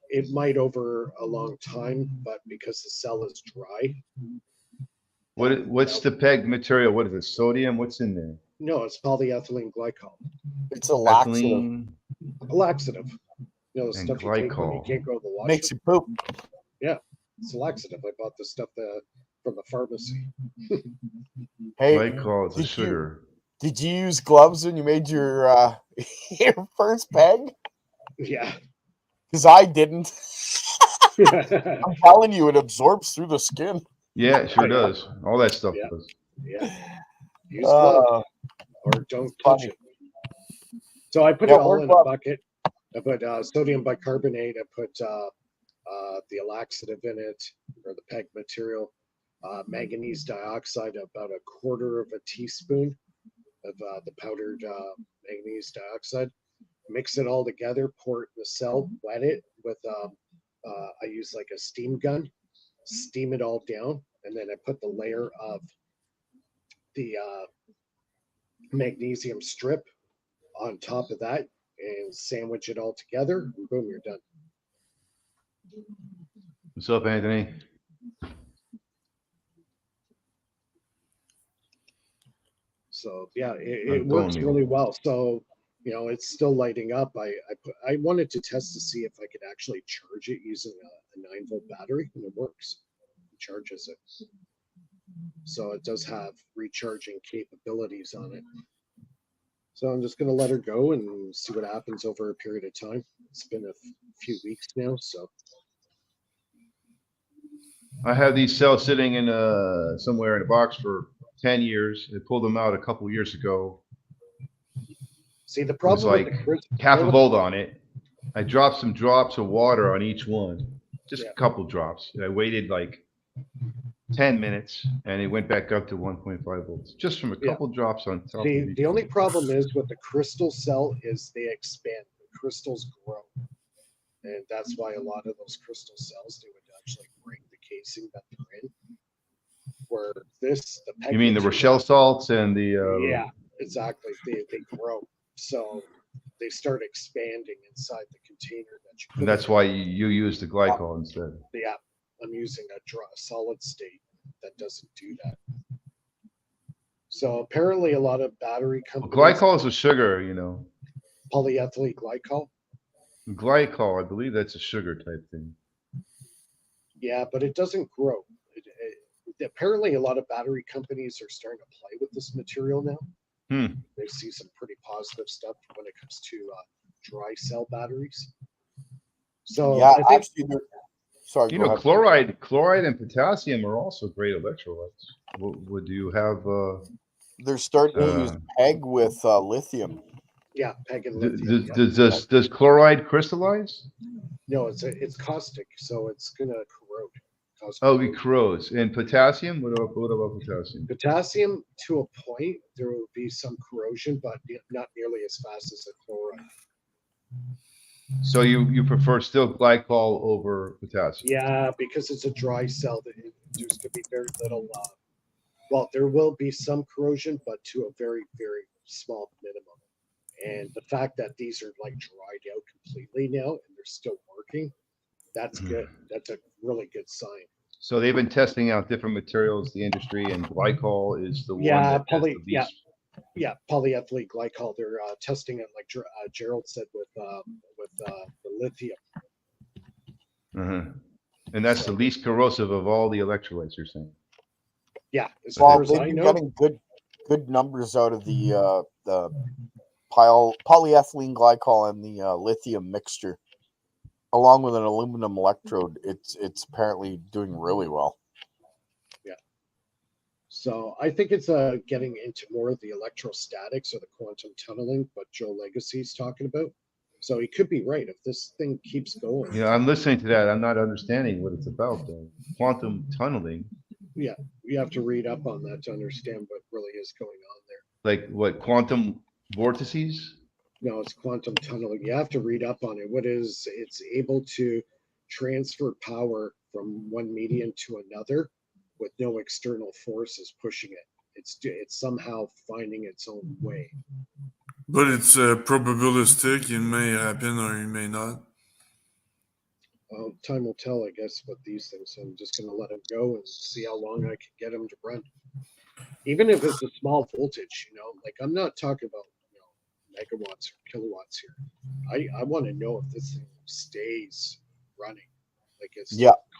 it might over a long time, but because the cell is dry. what's the peg material? What is it? Sodium? What's in there? No, it's polyethylene glycol. It's a laxative. Ethylene. A laxative. The And stuff you take when you glycol. can't go to the washroom. Makes you poop. Yeah, it's a laxative. I bought this stuff from the pharmacy. Hey, Glycol is a did you sugar. did you use gloves when you made your your first peg? Yeah. Because I didn't. Yeah. I'm telling you, it absorbs through the skin. Yeah, it sure Oh, yeah. does. All that stuff Yeah. does. Yeah. Use gloves Uh, or don't touch funny. it. So I put Yeah, it all we're in a glove. bucket. I put sodium bicarbonate. I put the laxative in it, or the PEG material. Manganese dioxide, about a quarter of a teaspoon of the powdered manganese dioxide. Mix it all together, pour it in the cell, wet it with, I use like a steam gun, steam it all down, and then I put the layer of the magnesium strip on top of that and sandwich it all together, and boom, you're done. What's up, Anthony? So yeah, I'm it works phone really you. well. So it's still lighting up. I wanted to test to see if I could actually charge it using a 9-volt battery, and it works. It charges it. So it does have recharging capabilities on it. So I'm just gonna let her go and see what happens over a period of time. It's been a few weeks now, so I have these cells sitting in somewhere in a box for 10 years. I pulled them out a couple years ago. see the It was problem with like the half a volt on it. I dropped some drops of water on each one, just Yeah. a couple drops. And I waited like 10 minutes and it went back up to 1.5 volts, just from a Yeah. couple drops on top of See, each the only one. problem is with the crystal cell is they expand. The crystals grow. And that's why a lot of those crystal cells, they would actually break the casing that they're in. Where this, the PEG You mean the material, Rochelle salts and the yeah, exactly. They grow. So they start expanding inside the container that you put and it that's why you use the glycol instead. in. Yeah, I'm using a solid state that doesn't do that. So apparently a lot of battery Well, companies, glycol is a sugar, you know. polyethylene glycol. Glycol, I believe that's a sugar type thing. Yeah, but it doesn't grow. Apparently a lot of battery companies are starting to play with this material now. They see some pretty positive stuff when it comes to dry cell batteries. So Yeah, I think, actually, sorry, You go know, ahead. chloride and potassium are also great electrolytes. Would you have? They're starting to use PEG with lithium. yeah, PEG and lithium. Yeah. Does chloride crystallize? No, it's caustic, so it's gonna corrode. Cause Oh, it corrosion. corrodes. And potassium? What about potassium? Potassium, to a point, there will be some corrosion, but not nearly as fast as a chloride. So you prefer still glycol over potassium? Yeah, because it's a dry cell, there's going to be very little. Well, there will be some corrosion, but to a very, very small minimum. And the fact that these are like dried out completely now and they're still working, that's good. That's a really good sign. So they've been testing out different materials, the industry, and glycol is the one Yeah, that has the least. Yeah, polyethylene glycol. They're testing it, like Gerald said, with the lithium. And that's the least corrosive of all the electrolytes, you're saying? Yeah, as Well, far as they've I been know. getting good numbers out of the polyethylene glycol and the lithium mixture, along with an aluminum electrode. It's apparently doing really well. Yeah. So I think it's getting into more of the electrostatics or the quantum tunneling, what Joe Legacy's talking about. So he could be right. If this thing keeps going. Yeah, I'm listening to that. I'm not understanding what it's about, though. Quantum tunneling. Yeah, you have to read up on that to understand what really is going on there. Like what, quantum vortices? No, it's quantum tunneling. You have to read up on it. It's able to transfer power from one medium to another with no external forces pushing it. It's somehow finding its own way. But it's probabilistic. It may happen or it may not. Time will tell, I guess, with these things. So I'm just going to let them go and see how long I can get them to run. Even if it's a small voltage, like I'm not talking about megawatts or kilowatts here. I want to know if this thing stays running, like it's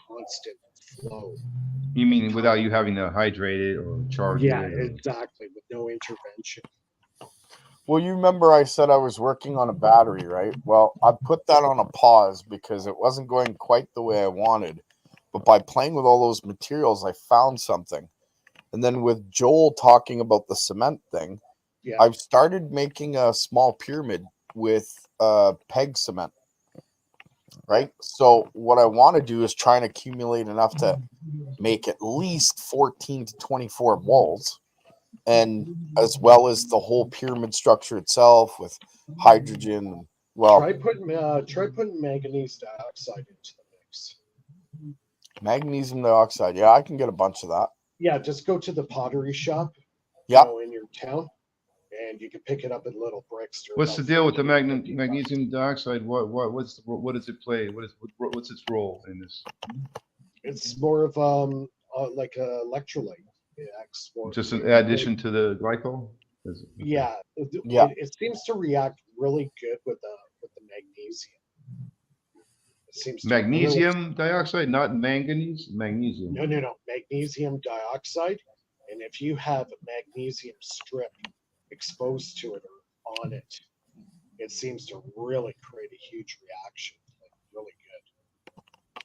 constant flow. You mean without you having to hydrate it or charge Yeah, it? Or... exactly, with no intervention. Well, you remember I said I was working on a battery, right? Well, I put that on a pause because it wasn't going quite the way I wanted. But by playing with all those materials, I found something. And then with Joel talking about the cement thing, Yeah, I've started making a small pyramid with peg cement, right? So what I want to do is try and accumulate enough to make at least 14 to 24 walls, and as well as the whole pyramid structure itself with hydrogen. Well, try putting manganese dioxide into the mix. magnesium dioxide. Yeah, I can get a bunch of that. Yeah, just go to the pottery shop, Yeah. in your town, and you can pick it up in little bricks. What's the deal with the magnesium dioxide? What does it play? What's its role in this? It's more of like a electrolyte. It acts more. Just an addition to the glycol? Yeah, Yeah. It seems to react really good with the magnesium. It seems to Magnesium dioxide, not manganese. Magnesium. No, magnesium dioxide. And if you have a magnesium strip exposed to it or on it, it seems to really create a huge reaction, like really good.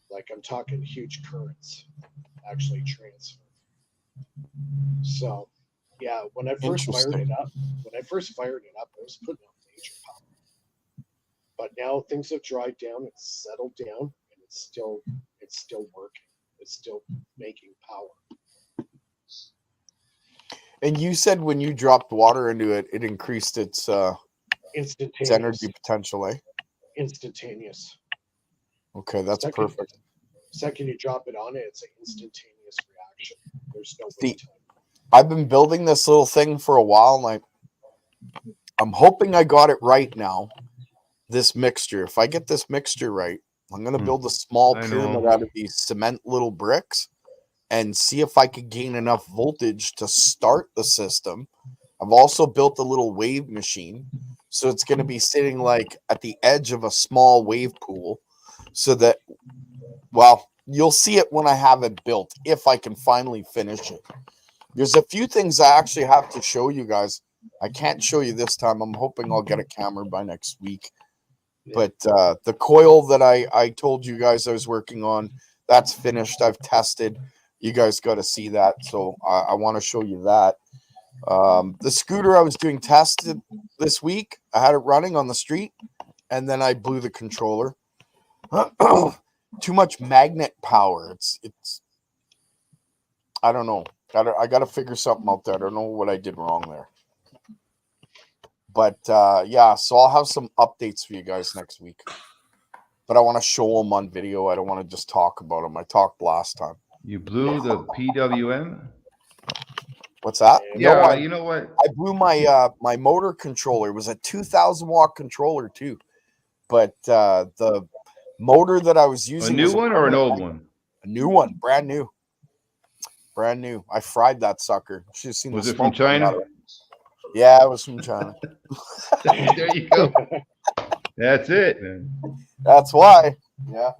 Like I'm talking huge currents actually transfer. So, yeah, when I first fired it up, I was putting out major power. But now things have dried down, it's settled down, and it's still working. It's still making power. And you said when you dropped water into it, it increased its energy potential, eh? Instantaneous. Okay, that's perfect. Second you drop it on it, it's an instantaneous reaction. There's no wait time. I've been building this little thing for a while, and I'm hoping I got it right now. This mixture. If I get this mixture right, I'm going to build a small pyramid out of these cement little bricks and see if I could gain enough voltage to start the system. I've also built a little wave machine. So it's going to be sitting like at the edge of a small wave pool so that, well, you'll see it when I have it built, if I can finally finish it. There's a few things I actually have to show you guys. I can't show you this time. I'm hoping I'll get a camera by next week. But the coil that I told you guys I was working on, that's finished. I've tested. You guys got to see that. So I want to show you that. The scooter I was doing tested this week. I had it running on the street, and then I blew the controller. Too much magnet power. It's I don't know. I got to figure something out there. I don't know what I did wrong there. But yeah, so I'll have some updates for you guys next week. But I want to show them on video. I don't want to just talk about them. I talked last time. You blew the PWM? What's that? Yeah, no, you know what? I blew my my motor controller. It was a 2,000 watt controller too. But the motor that I was using, a new one or an old one? A new one, brand new. Brand new. I fried that sucker. Should have seen. Was the it from China? Yeah, it was from China. There you go. That's it, man. That's why. Yeah.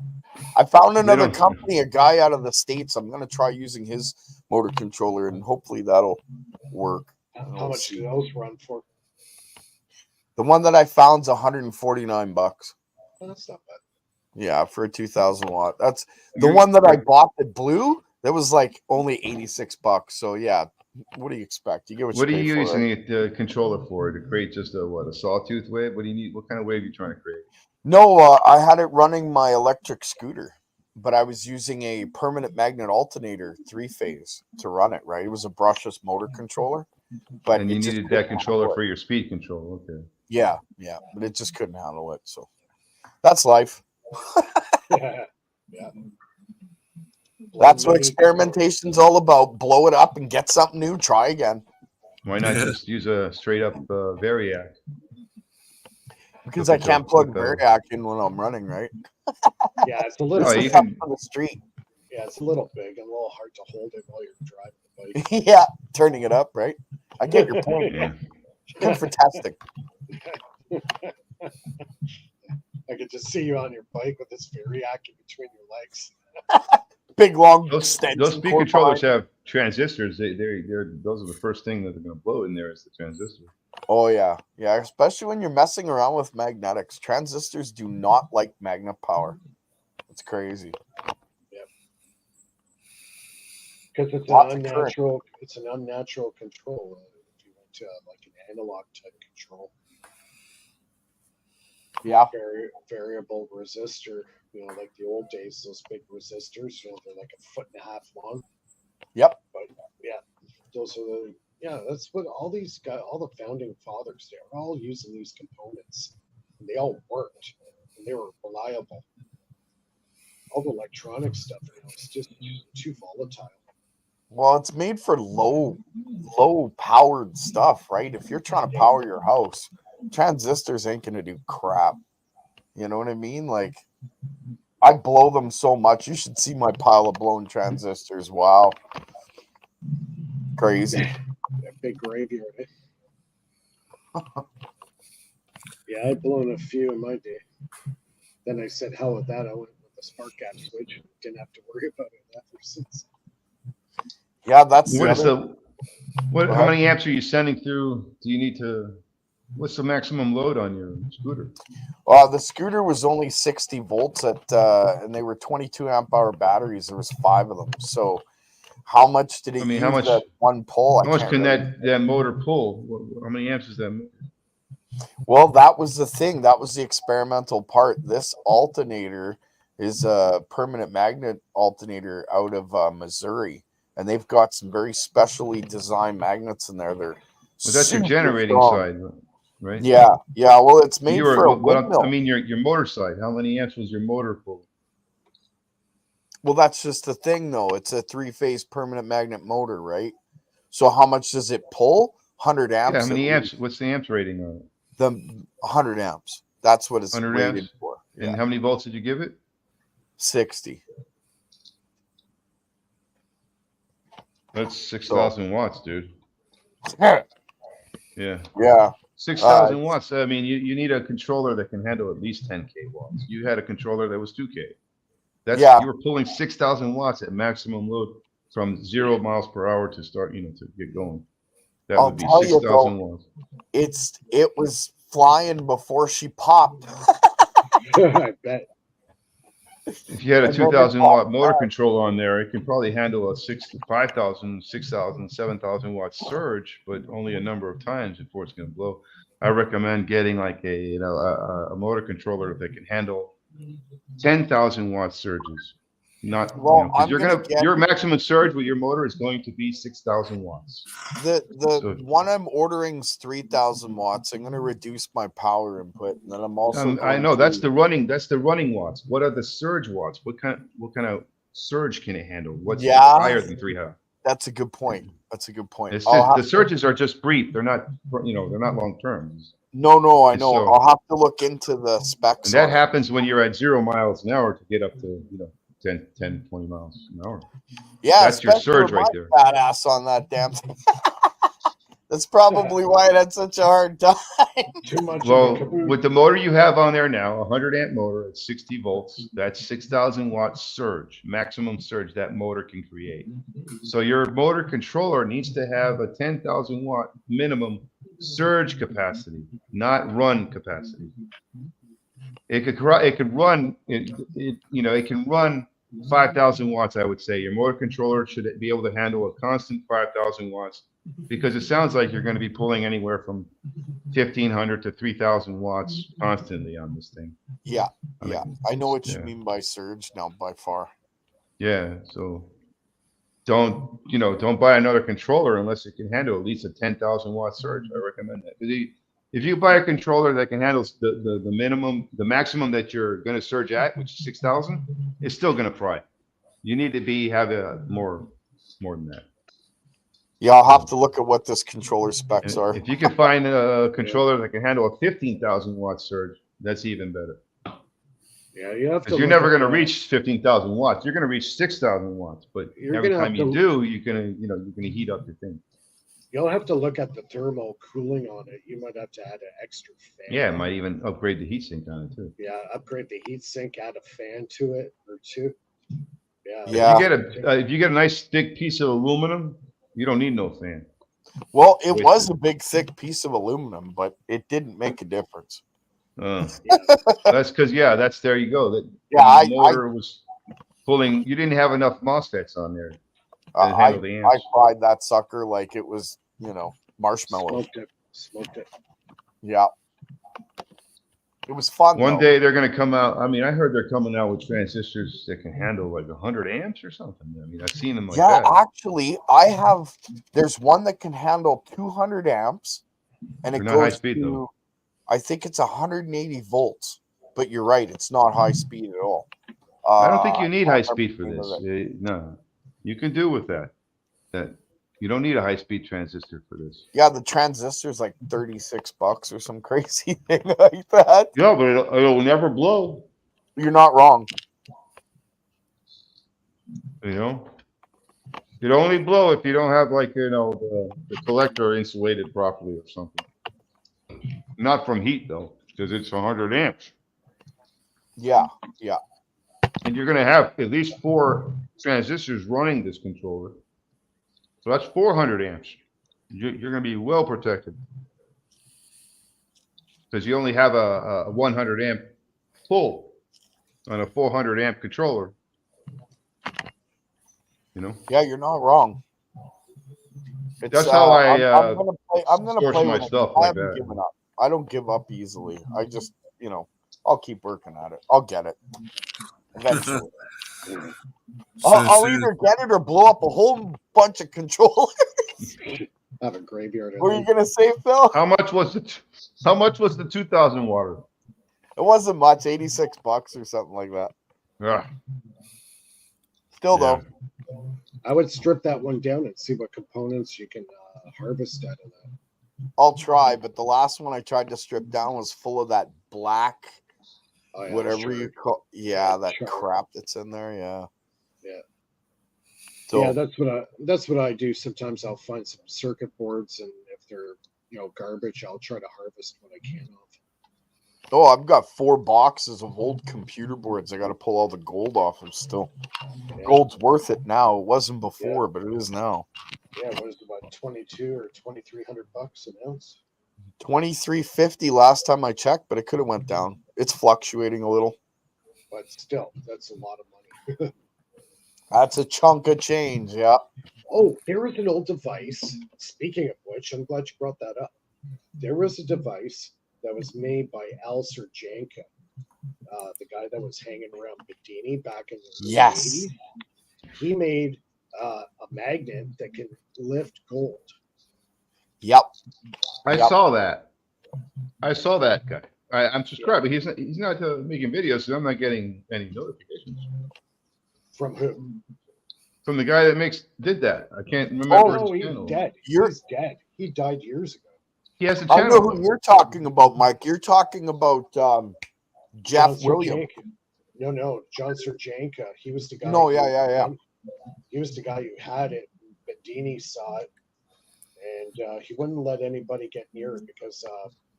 I found another company, a guy out of the States. I'm going to try using his motor controller, and hopefully that'll work. How much do those run for? The one that I found is $149. Well, that's not bad. Yeah, for a 2,000 watt. That's the one that I bought that blew. That was like only $86. So yeah, what do you expect? You get what are you for, using right? the controller for? To create just a sawtooth wave? What do you need? What kind of wave are you trying to create? No, I had it running my electric scooter, but I was using a permanent magnet alternator 3-phase to run it. Right, it was a brushless motor controller, but and you needed that controller for your speed control. Okay. Yeah, but it just couldn't handle it. So that's life. Yeah. That's what experimentation's all about. Blow it up and get something new. Try again. Why not just use a straight up Variac? Because I can't plug Variac in when I'm running, right? Yeah, it's a little on the street. Yeah, it's a little big and a little hard to hold it while you're driving the bike. Yeah, turning it up, right? I get your point. Yeah. Good for testing. I could just see you on your bike with this Variac in between your legs. Big long Those extension speed cord controllers behind. have transistors. Those are the first thing that they're going to blow in there is the transistor. Oh yeah, yeah. Especially when you're messing around with magnetics, transistors do not like magnet power. It's crazy. Because it's Lots an of current. unnatural. It's an unnatural control. If you went to like an analog type control, Yeah. variable resistor. You know, like the old days, those big resistors. You know, they're like 1.5 feet long. Yep. But yeah, those are the. Yeah, that's what all these guys, all the founding fathers, they were all using these components, and they all worked, and they were reliable. All the electronic stuff, you know, it's just too volatile. Well, it's made for low powered stuff, right? If you're trying to power your house, transistors ain't gonna do crap. You know what I mean? Like, I blow them so much. You should see my pile of blown transistors. Wow. Crazy. A big graveyard. Yeah, I've blown a few in my day. Then I said, hell with that. I went with the spark gap switch and didn't have to worry about it ever since. Yeah, that's What the is other. the how many amps are you sending through? Do you need to? What's the maximum load on your scooter? The scooter was only 60 volts and they were 22 amp hour batteries. There was 5 of them. So how much did it use how much? at one pole? How much can that motor pull? How many amps is that? Well, that was the thing. That was the experimental part. This alternator is a permanent magnet alternator out of Missouri, and they've got some very specially designed magnets in there. They're that's your generating strong. side, right? Yeah, yeah. Well, it's made for a windmill. I mean, your motor side. How many amps was your motor pull? Well, that's just the thing, though. It's a 3-phase permanent magnet motor, right? So how much does it pull? 100 amps. Yeah, how many amps? What's the amps rating on it? The 100 amps. That's what it's 100 rated amps? for. Yeah. And how many volts did you give it? 60. That's 6,000 watts, dude. Yeah. Yeah. 6,000 watts. I mean, you need a controller that can handle at least 10K watts. You had a controller that was 2K. You were pulling 6,000 watts at maximum load from 0 miles per hour to start, to get going. That would be 6,000 watts. It was flying before she popped. I bet. If you had a 2,000 watt motor controller on there, it can probably handle a 5,000, 6,000, 7,000 watt surge, but only a number of times before it's going to blow. I recommend getting like a motor controller that can handle 10,000 watt surges. Not because your maximum surge with your motor is going to be 6,000 watts. The one I'm ordering is 3,000 watts. I'm going to reduce my power input, and then I'm also. I know that's the running watts. What are the surge watts? What kind of surge can it handle? What's higher than 300? That's a good point. It's just, the surges are just brief. They're not they're not long term. No, I know. I'll have to look into the specs. And that happens when you're at 0 miles an hour to get up to 10, 20 miles an hour. Yeah, that's your surge right there. Badass on that damn thing. That's probably why it had such a hard time. Too much. Well, with the motor you have on there now, a 100 amp motor at 60 volts, that's 6,000 watt surge, maximum surge that motor can create. So your motor controller needs to have a 10,000 watt minimum surge capacity, not run capacity. It can run 5,000 watts, I would say. Your motor controller should be able to handle a constant 5,000 watts, because it sounds like you're going to be pulling anywhere from 1,500 to 3,000 watts constantly on this thing. Yeah, I know what you mean by surge now, by far. Yeah, so don't buy another controller unless it can handle at least a 10,000 watt surge. I recommend that. If you buy a controller that can handle the maximum that you're going to surge at, which is 6,000, it's still going to fry. You need to have more than that. Yeah, I'll have to look at what this controller specs are. If you can find a controller that can handle a 15,000 watt surge, that's even better. Yeah, you have to. Because you're never going to reach 15,000 watts. You're going to reach 6,000 watts, but every time you do, you're going to heat up your thing. You'll have to look at the thermal cooling on it. You might have to add an extra fan. Yeah, it might even upgrade the heat sink on it too. Yeah, upgrade the heat sink, add a fan to it or two. Yeah. If you get a nice thick piece of aluminum, you don't need no fan. Well, it was a big, thick piece of aluminum, but it didn't make a difference. That's because, there you go. The motor was pulling. You didn't have enough MOSFETs on there to handle the amps. I fried that sucker like it was, marshmallow. Smoked it. Yeah. It was fun. One day they're going to come out. I mean, I heard they're coming out with transistors that can handle like 100 amps or something. I mean, I've seen them like that. Yeah, actually, there's one that can handle 200 amps and it goes high speed, though. I think it's 180 volts, but you're right. It's not high speed at all. I don't think you need high speed for this. No, you can do with that. You don't need a high speed transistor for this. Yeah, the transistor's like $36 or some crazy thing like that. Yeah, but it'll never blow. You're not wrong. It'll only blow if you don't have the collector insulated properly or something. Not from heat though, because it's 100 amps. Yeah. And you're going to have at least 4 transistors running this controller. So that's 400 amps. You're going to be well protected. Because you only have a 100 amp pull on a 400 amp controller. Yeah, you're not wrong. That's how I'm gonna play my with stuff I like haven't that. given up. I don't give up easily. I just, I'll keep working at it. I'll get it eventually. I'll either get it or blow up a whole bunch of controllers. Have a graveyard. What are you gonna say, Phil? How much was the 2,000 water? It wasn't much, $86 or something like that. Yeah. Still though, I would strip that one down and see what components you can harvest out of that. I'll try, but the last one I tried to strip down was full of that black, whatever you call, that crap that's in there. Yeah. So, that's what I do. Sometimes I'll find some circuit boards, and if they're garbage, I'll try to harvest what I can off. Oh, I've got 4 boxes of old computer boards. I got to pull all the gold off of still. Yeah. Gold's worth it now. It wasn't before, but it is now. Yeah, what is it, about $2,200 or $2,300 an ounce? $2,350 last time I checked, but it could have went down. It's fluctuating a little. But still, that's a lot of money. That's a chunk of change, yeah. Oh, there was an old device. Speaking of which, I'm glad you brought that up. There was a device that was made by Al Serjanka, the guy that was hanging around Bedini back in the 80s. He made a magnet that can lift gold. Yep. I saw that. I saw that guy. I'm subscribed, but he's not making videos, so I'm not getting any notifications. From who? From the guy that did that. I can't remember. Oh, he's dead. He's dead. He died years ago. He has a channel. I know who you're talking about, Mike. You're talking about Jeff Williams. No, John Serjanka. He was the guy. No, yeah. He was the guy who had it. Bedini saw it, and he wouldn't let anybody get near it because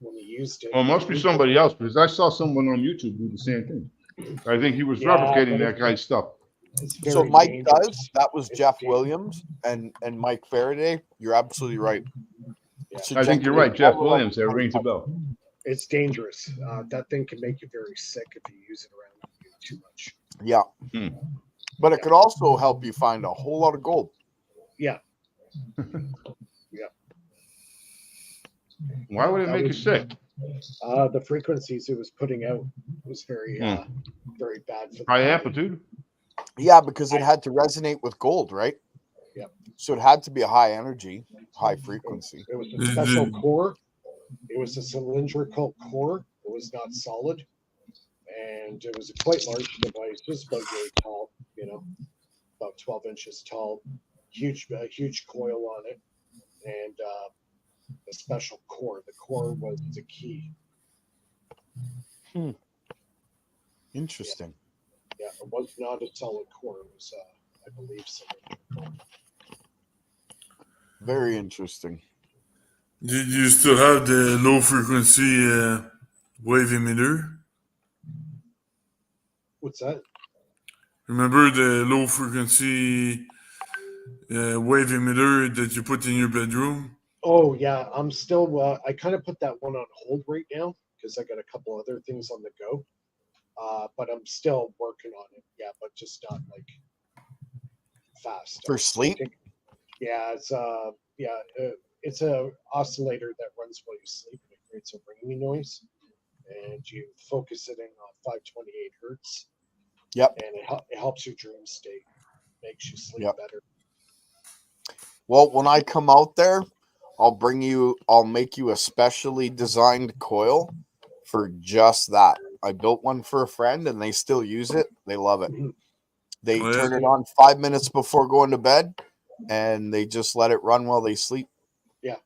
when he used it. Well, it must be somebody else because I saw someone on YouTube do the same thing. I think he was replicating that guy's stuff. So Mike does. That was Jeff Williams and Mike Faraday. You're absolutely right. Yeah. I think you're right, Jeff Williams. That rings a bell. It's dangerous. That thing can make you very sick if you use it around you too much. Yeah. But it could also help you find a whole lot of gold. Yeah. Why would it make you sick? The frequencies it was putting out was very very bad for the high amplitude. Yeah, because it had to resonate with gold, right? Yeah. So it had to be a high energy, high frequency. It was a special core. It was a cylindrical core. It was not solid. And it was a quite large device, just about really tall, about 12 inches tall, huge coil on it, and a special core. The core was the key. Interesting. Yeah, it was not a solid core. It was, I believe, cylindrical. Very interesting. Did you still have the low frequency wave emitter? What's that? Remember the low frequency wave emitter that you put in your bedroom? Oh yeah, I'm still. I kind of put that one on hold right now because I got a couple other things on the go. But I'm still working on it. Yeah, but just not like fast. For sleep? Yeah, it's a oscillator that runs while you sleep and it creates a ringing noise, and you focus it in on 528 hertz. Yep. And it helps your dream state, makes you sleep better. Well, when I come out there, I'll make you a specially designed coil for just that. I built one for a friend and they still use it. They love it. They turn it on 5 minutes before going to bed and they just let it run while they sleep. Yeah.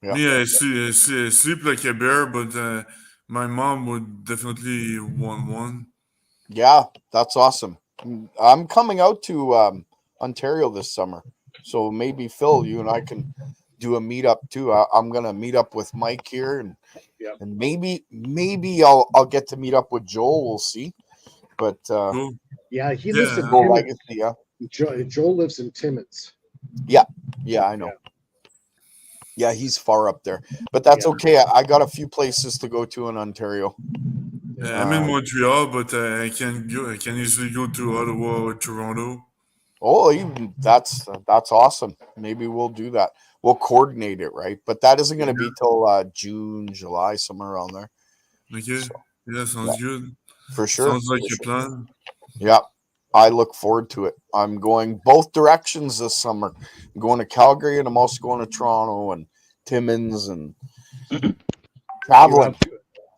Me, I sleep like a bear, but my mom would definitely want one. Yeah, that's awesome. I'm coming out to Ontario this summer. So maybe Phil, you and I can do a meetup too. I'm gonna meet up with Mike here, and maybe I'll get to meet up with Joel. We'll see. But Cool. Yeah, he lives in Legacy, yeah. Joel lives in Timmins. Yeah, I know. Yeah, he's far up there, but that's okay. I got a few places to go to in Ontario. I'm in Montreal, but I can go. I can easily go to Ottawa or Toronto. Oh, even that's awesome. Maybe we'll do that. We'll coordinate it, right? But that isn't going to be till June, July, somewhere around there. Okay. So, yeah, sounds good. For sure. Sounds like your plan. Yeah. I look forward to it. I'm going both directions this summer. I'm going to Calgary and I'm also going to Toronto and Timmins and traveling.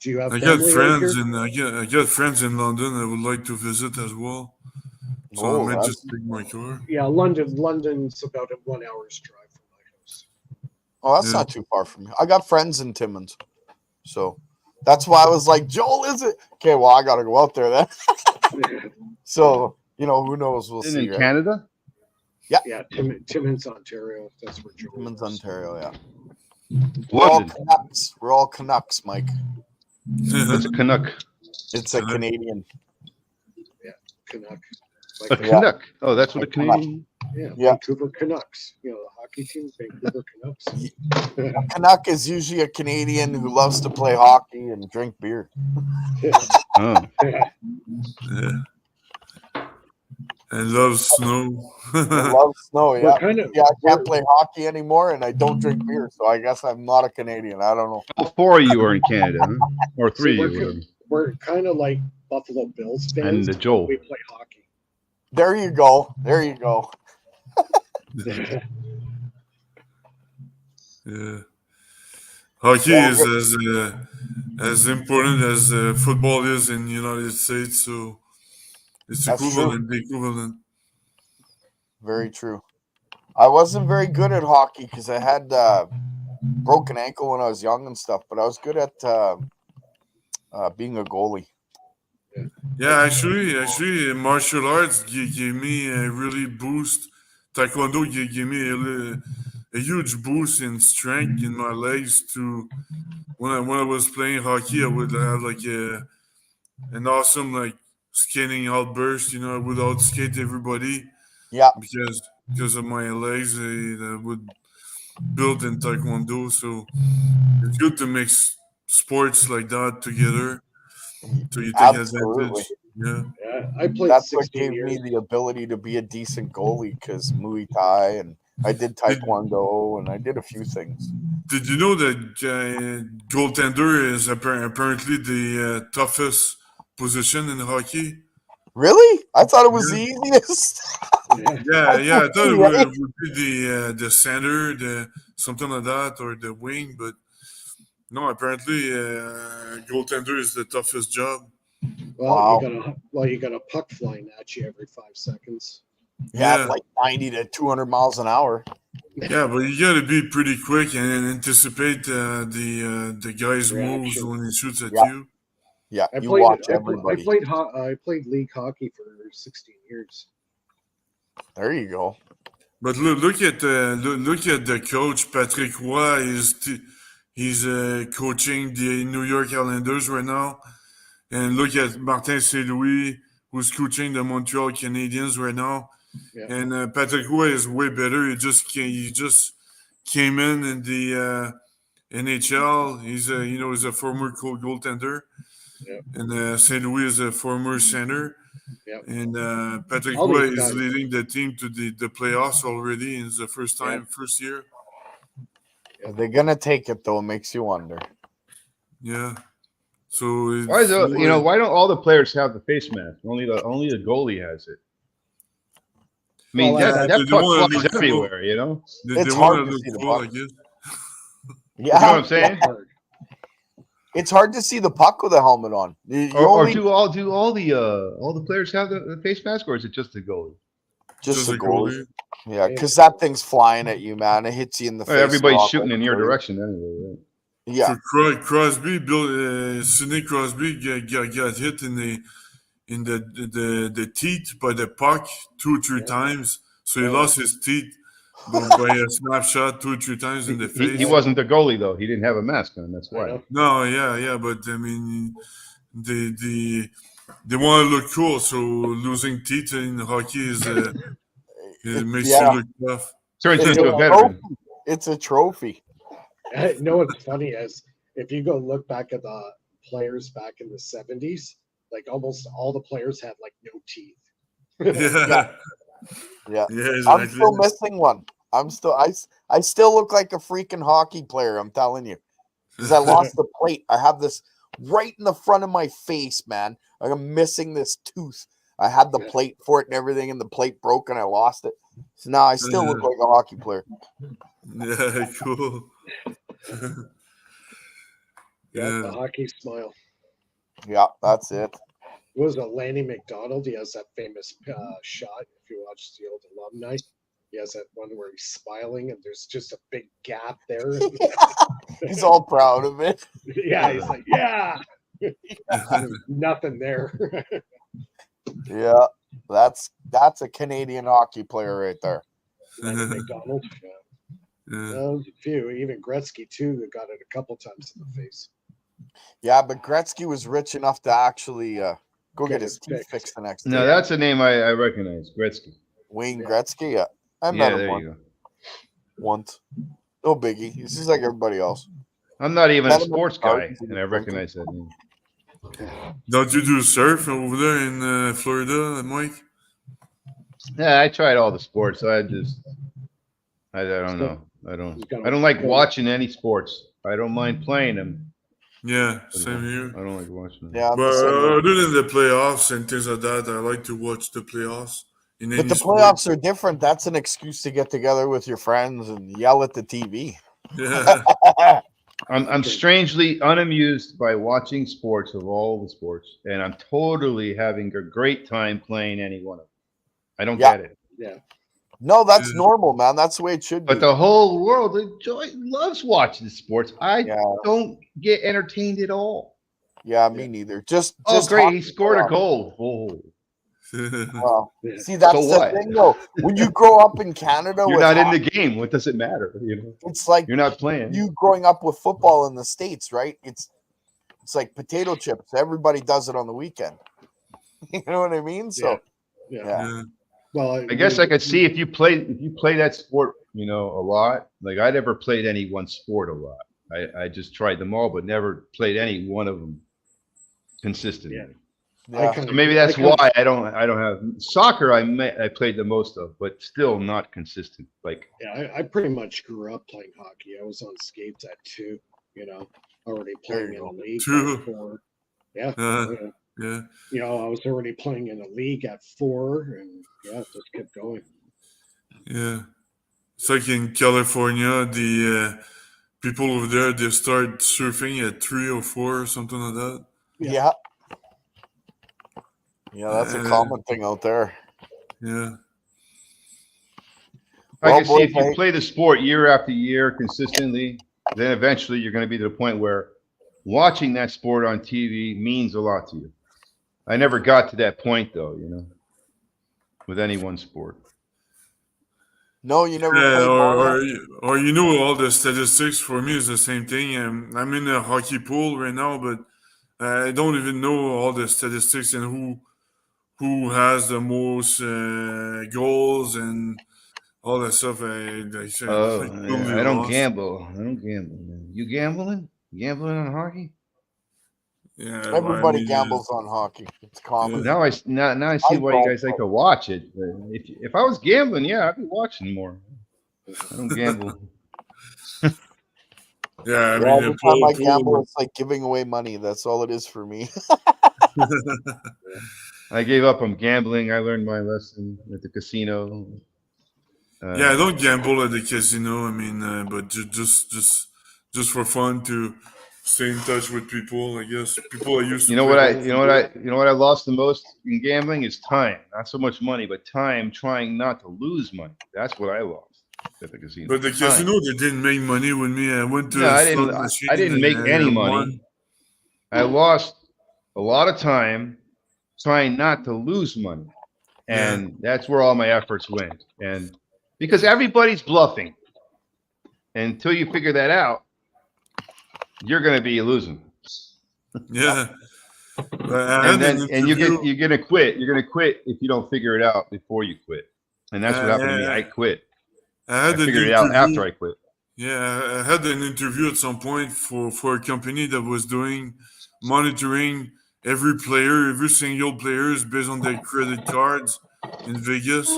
Do you have I got friends I got friends in London I would like to visit as well. So I might just take my car. Yeah, London's about a 1 hour's drive from my house. Oh, that's not too far from me. I got friends in Timmins. So that's why I was like, Joel, is it? Okay, well, I got to go out there then. So, who knows? We'll see. In Canada? Yeah. Yeah, Timmins, Ontario. That's where Joel Timmins, is. Ontario, yeah. We're all Canucks, Mike. What's a Canuck? It's a Canadian. Yeah, Canuck. A Canuck. Oh, that's what a Canadian. Yeah, Vancouver Canucks. The hockey team, Vancouver Canucks. A Canuck is usually a Canadian who loves to play hockey and drink beer. Oh. Yeah. And loves snow. Love snow, yeah. I can't play hockey anymore, and I don't drink beer, so I guess I'm not a Canadian. I don't know. All four of you are in Canada, huh? Or three of you. We're kind of like Buffalo Bills fans. And Joel. We play hockey. There you go. Yeah. Hockey is as important as football is in the United States, so it's equivalent. Very true. I wasn't very good at hockey because I had broken ankle when I was young and stuff, but I was good at being a goalie. Yeah, actually, martial arts gave me a really boost. Taekwondo gave me a huge boost in strength in my legs. To when I was playing hockey, I would have like an awesome skating outburst. I would outskate everybody. Yeah. Because of my legs, that would build in Taekwondo. So it's good to mix sports like that together. So you take advantage. Yeah. I played. That's what gave me the ability to be a decent goalie, because Muay Thai, and I did Taekwondo, and I did a few things. Did you know that goaltender is apparently the toughest position in hockey? Really? I thought it was the easiest. Yeah. I thought it would be the center, something like that, or the wing, but no. Apparently, goaltender is the toughest job. Well, you got a puck flying at you every 5 seconds. Yeah, like 90 to 200 miles an hour. Yeah, but you got to be pretty quick and anticipate the guy's moves when he shoots at you. Yeah, watch everybody. I played league hockey for 16 years. There you go. But look at the coach, Patrick Roy. He's coaching the New York Islanders right now. And look at Martin Saint-Louis, who's coaching the Montreal Canadiens right now. Yeah. And Patrick Roy is way better. He just came in the NHL. He's a former goaltender. Yeah. And St. Louis is a former center. Yeah. And Patrick All Roy these is guys. leading the team to the playoffs already. It's the first year. Are they gonna take it though? It makes you wonder. Yeah. So Why don't all the players have the face mask? Only the goalie has it. I mean, Well, that they puck wanna flies look cool. everywhere, you know? They It's want hard to to look see the cool, puck. I guess. Yeah, You know what I'm saying? Hard. it's hard to see the puck with a helmet on. You Or only do all the players have the face mask, or is it just the goalie? just the a goalie. Yeah, because that thing's flying at you, man. It hits you in the face. Everybody's wrong shooting way, in your right? direction anyway, right? Yeah, So Crosby, Sidney Crosby got hit in the teeth by the puck 2 or 3 times. So he lost his teeth by a snapshot 2 or 3 times in the face. He wasn't the goalie though. He didn't have a mask on. That's why. No, yeah, but I mean, they want to look cool. So losing teeth in hockey it makes you look tough. Turns It's into a veteran. it's a trophy. You know what's funny is if you go look back at the players back in the 70s, like almost all the players had like no teeth. Yeah. Exactly. I'm still missing one. I still look like a freaking hockey player, I'm telling you. Because I lost the plate. I have this right in the front of my face, man. Like I'm missing this tooth. I had the plate for it and everything, and the plate broke and I lost it. So now I still look like a hockey player. Yeah, cool. The hockey smile. Yeah, that's it. What was it, Lanny McDonald? He has that famous shot. If you watch the old Alumni, he has that one where he's smiling and there's just a big gap there. He's all proud of it. Yeah, he's like, yeah. There's nothing there. Yeah, that's a Canadian hockey player right there. Lanny McDonald. There's a few. Even Gretzky too, that got it a couple times in the face. Yeah, but Gretzky was rich enough to actually go get his teeth fixed the next day. No, that's a name I recognize. Gretzky. Wayne Gretzky. Yeah, I met him once. No biggie. He's just like everybody else. I'm not even a sports guy, and I recognize that name. Don't you do surf over there in Florida, Mike? Yeah, I tried all the sports. I don't know. I don't like watching any sports. I don't mind playing them. Yeah, same here. I don't like watching them. Yeah, but other than the playoffs and things like that, I like to watch the playoffs. But the playoffs are different. That's an excuse to get together with your friends and yell at the TV. Yeah. I'm strangely unamused by watching sports of all the sports, and I'm totally having a great time playing any one of them. I don't get it. Yeah. No, that's normal, man. That's the way it should be. But the whole world loves watching sports. I don't get entertained at all. Yeah, me neither. Just great, he scored a goal. Oh. Well, see, that's the thing, though. When you grow up in Canada, you're not in the game. What does it matter? You know, it's like you're not playing. You growing up with football in the States, right? It's like potato chips. Everybody does it on the weekend. You know what I mean? So, yeah. Well, I guess I could see if you play that sport, you know, a lot. Like I never played any one sport a lot. I just tried them all, but never played any one of them consistently. Yeah. So maybe that's why I don't have soccer. I played the most of, but still not consistent. Like I pretty much grew up playing hockey. I was on skates at 2. You know, already playing in a league at 4. Yeah. Yeah. You know, I was already playing in a league at 4, and just kept going. Yeah. It's like in California, the people over there, they start surfing at 3 or 4 or something like that. Yeah. Yeah, that's a common thing out there. Yeah. I can see if you play the sport year after year consistently, then eventually you're going to be to the point where watching that sport on TV means a lot to you. I never got to that point, though, you know, with any one sport. No, you never. Or you know, all the statistics for me is the same thing. I'm in a hockey pool right now, but I don't even know all the statistics and who has the most goals and all that stuff. Oh, I totally I don't lost. gamble. I don't gamble. Man. You gambling? Gambling on hockey? Yeah, well, I Everybody mean, gambles on hockey. It's common. yeah. Now I see I why you don't, guys like though. to watch it. If I was gambling, yeah, I'd be watching more. I don't gamble. Yeah, I Yeah, mean, every time I Paul, gamble, it's like giving away money. That's all it is for me. I gave up on gambling. I learned my lesson at the casino. yeah, I don't gamble at the casino. I mean, but just for fun to stay in touch with people. I guess people I used to play golf with. You know what I lost the most in gambling is time. Not so much money, but time trying not to lose money. That's what I lost at the casino. But the Time. casino, they didn't make money with me. I went to No, the slot machine I didn't make and any I won. money. I lost a lot of time trying not to lose money. And that's where all my efforts went. And because everybody's bluffing. And until you figure that out, you're going to be losing. Yeah. And then you're going to quit. You're going to quit if you don't figure it out before you quit. And that's what happened to me. I quit. I figured it out after I quit. Yeah, I had an interview at some point for a company that was doing monitoring every player, every single player is based on their credit cards in Vegas.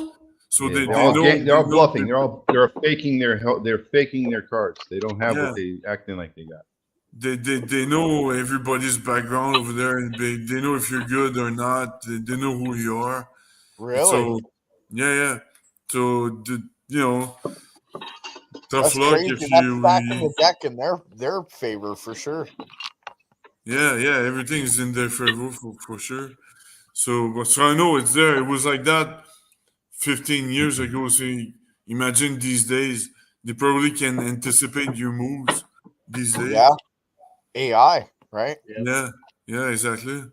So Yeah, they they're all know bluffing. They're faking their cards. They don't have yeah. what they acting like they got. They know everybody's background over there, and they know if you're good or not. They know who you are. Really? So yeah. So tough That's luck crazy. if That's you. stacking the deck in their favor for sure. Yeah, everything's in their favor for sure. So I know it's there. It was like that 15 years ago. So imagine these days, they probably can anticipate your moves these days. Yeah. AI, right? Yeah, exactly.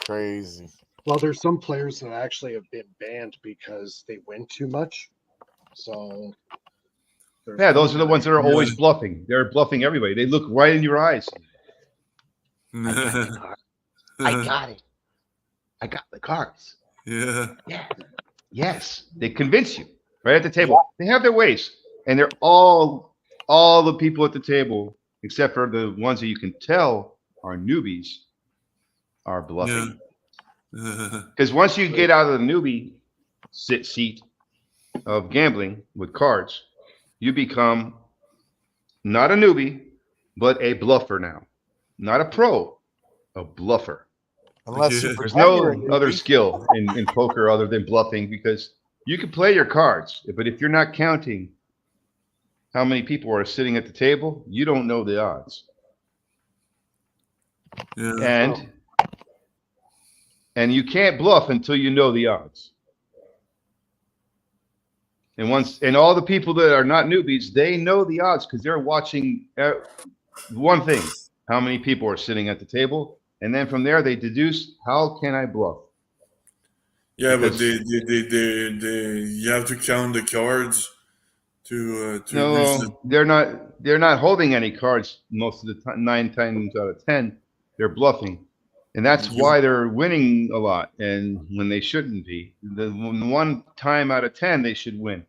Crazy. Well, there's some players that actually have been banned because they win too much. So Yeah, those are the ones that are always bluffing. They're bluffing everybody. They look right in your eyes. I got it. I got the cards. Yeah. Yes. They convince you right at the table. They have their ways. And they're all the people at the table, except for the ones that you can tell are newbies, are bluffing. Because once you get out of the newbie seat of gambling with cards, you become not a newbie, but a bluffer now. Not a pro, a bluffer. Unless you there's no other skill in poker other than bluffing, because you can play your cards, but if you're not counting how many people are sitting at the table, you don't know the odds. Yeah. And you can't bluff until you know the odds. And all the people that are not newbies, they know the odds because they're watching one thing: how many people are sitting at the table, and then from there they deduce how can I bluff. Yeah, because, but they you have to count the cards to no, they're not holding any cards most of the time. 9 times out of 10, they're bluffing. And that's why they're winning a lot, and when they shouldn't be. The 1 time out of 10 they should win,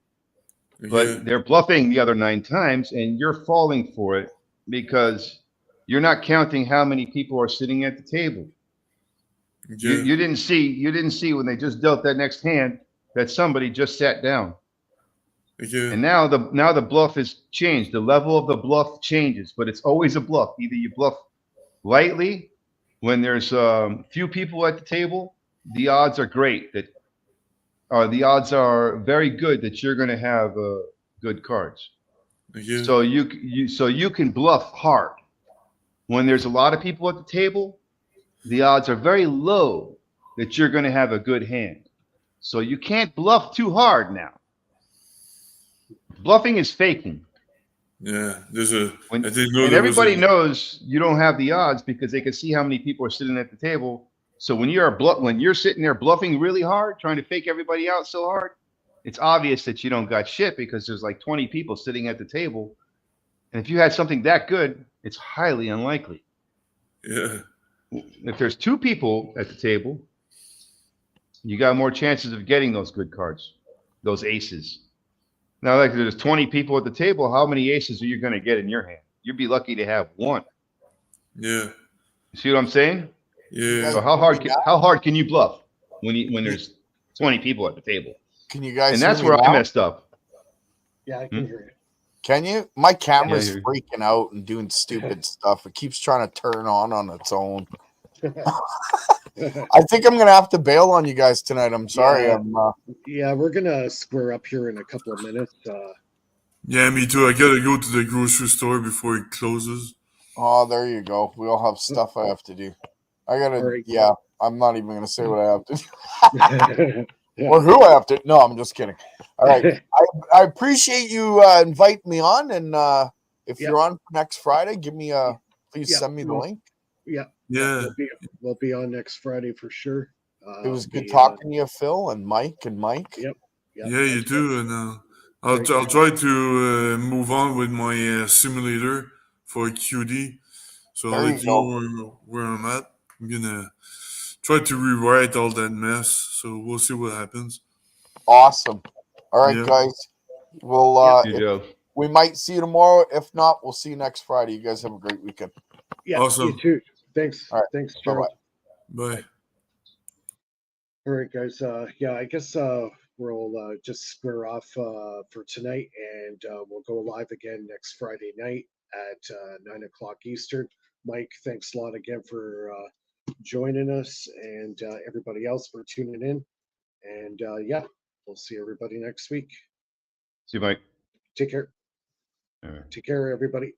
but they're bluffing the other 9 times, and you're falling for it because you're not counting how many people are sitting at the table. You didn't see when they just dealt that next hand that somebody just sat down. And now the bluff is changed. The level of the bluff changes, but it's always a bluff. Either you bluff lightly. When there's few people at the table, the odds are great the odds are very good that you're going to have good cards. So you can bluff hard. When there's a lot of people at the table, the odds are very low that you're going to have a good hand. So you can't bluff too hard now. Bluffing is faking. Yeah, and everybody knows you don't have the odds because they can see how many people are sitting at the table. So when you're sitting there bluffing really hard, trying to fake everybody out so hard, it's obvious that you don't got shit because there's like 20 people sitting at the table. And if you had something that good, it's highly unlikely. Yeah. If there's 2 people at the table you got more chances of getting those good cards, those aces. Now, like there's 20 people at the table. How many aces are you going to get in your hand? You'd be lucky to have one. Yeah. You see what I'm saying? Yeah. So how hard can you bluff when there's 20 people at the table? Can you guys? And that's hear me where I now? messed up. Yeah, I can hear you. Can you? My camera's Yeah, freaking out and doing stupid stuff. It keeps trying to turn on its own. I think I'm gonna have to bail on you guys tonight. I'm sorry. Yeah. Yeah, we're gonna square up here in a couple of minutes. Yeah, me too. I gotta go to the grocery store before it closes. Oh, there you go. We all have stuff I have to do. I gotta. Right. Yeah, I'm not even gonna say what I have to do or who I have to. No, I'm just kidding. All right. I appreciate you inviting me on, and if you're on next Friday, give me a. Please send me the link. Yeah. Yeah. We'll be on next Friday for sure. It was good talking to you, Phil, and Mike. Yep. Yeah, you do, and I'll try to move on with my simulator for QD. So I'll let you know where I'm at. I'm gonna try to rewrite all that mess. So we'll see what happens. Awesome. All right, guys. We'll we might see you tomorrow. If not, we'll see you next Friday. You guys have a great weekend. Yeah, awesome. You too. Thanks. All right. Thanks, Gerald. Bye. All right, guys. Yeah, I guess we'll just square off for tonight, and we'll go live again next Friday night at 9 o'clock Eastern. Mike, thanks a lot again for joining us, and everybody else for tuning in. And yeah, we'll see everybody next week. See you, Mike. Take care. All right. Take care, everybody.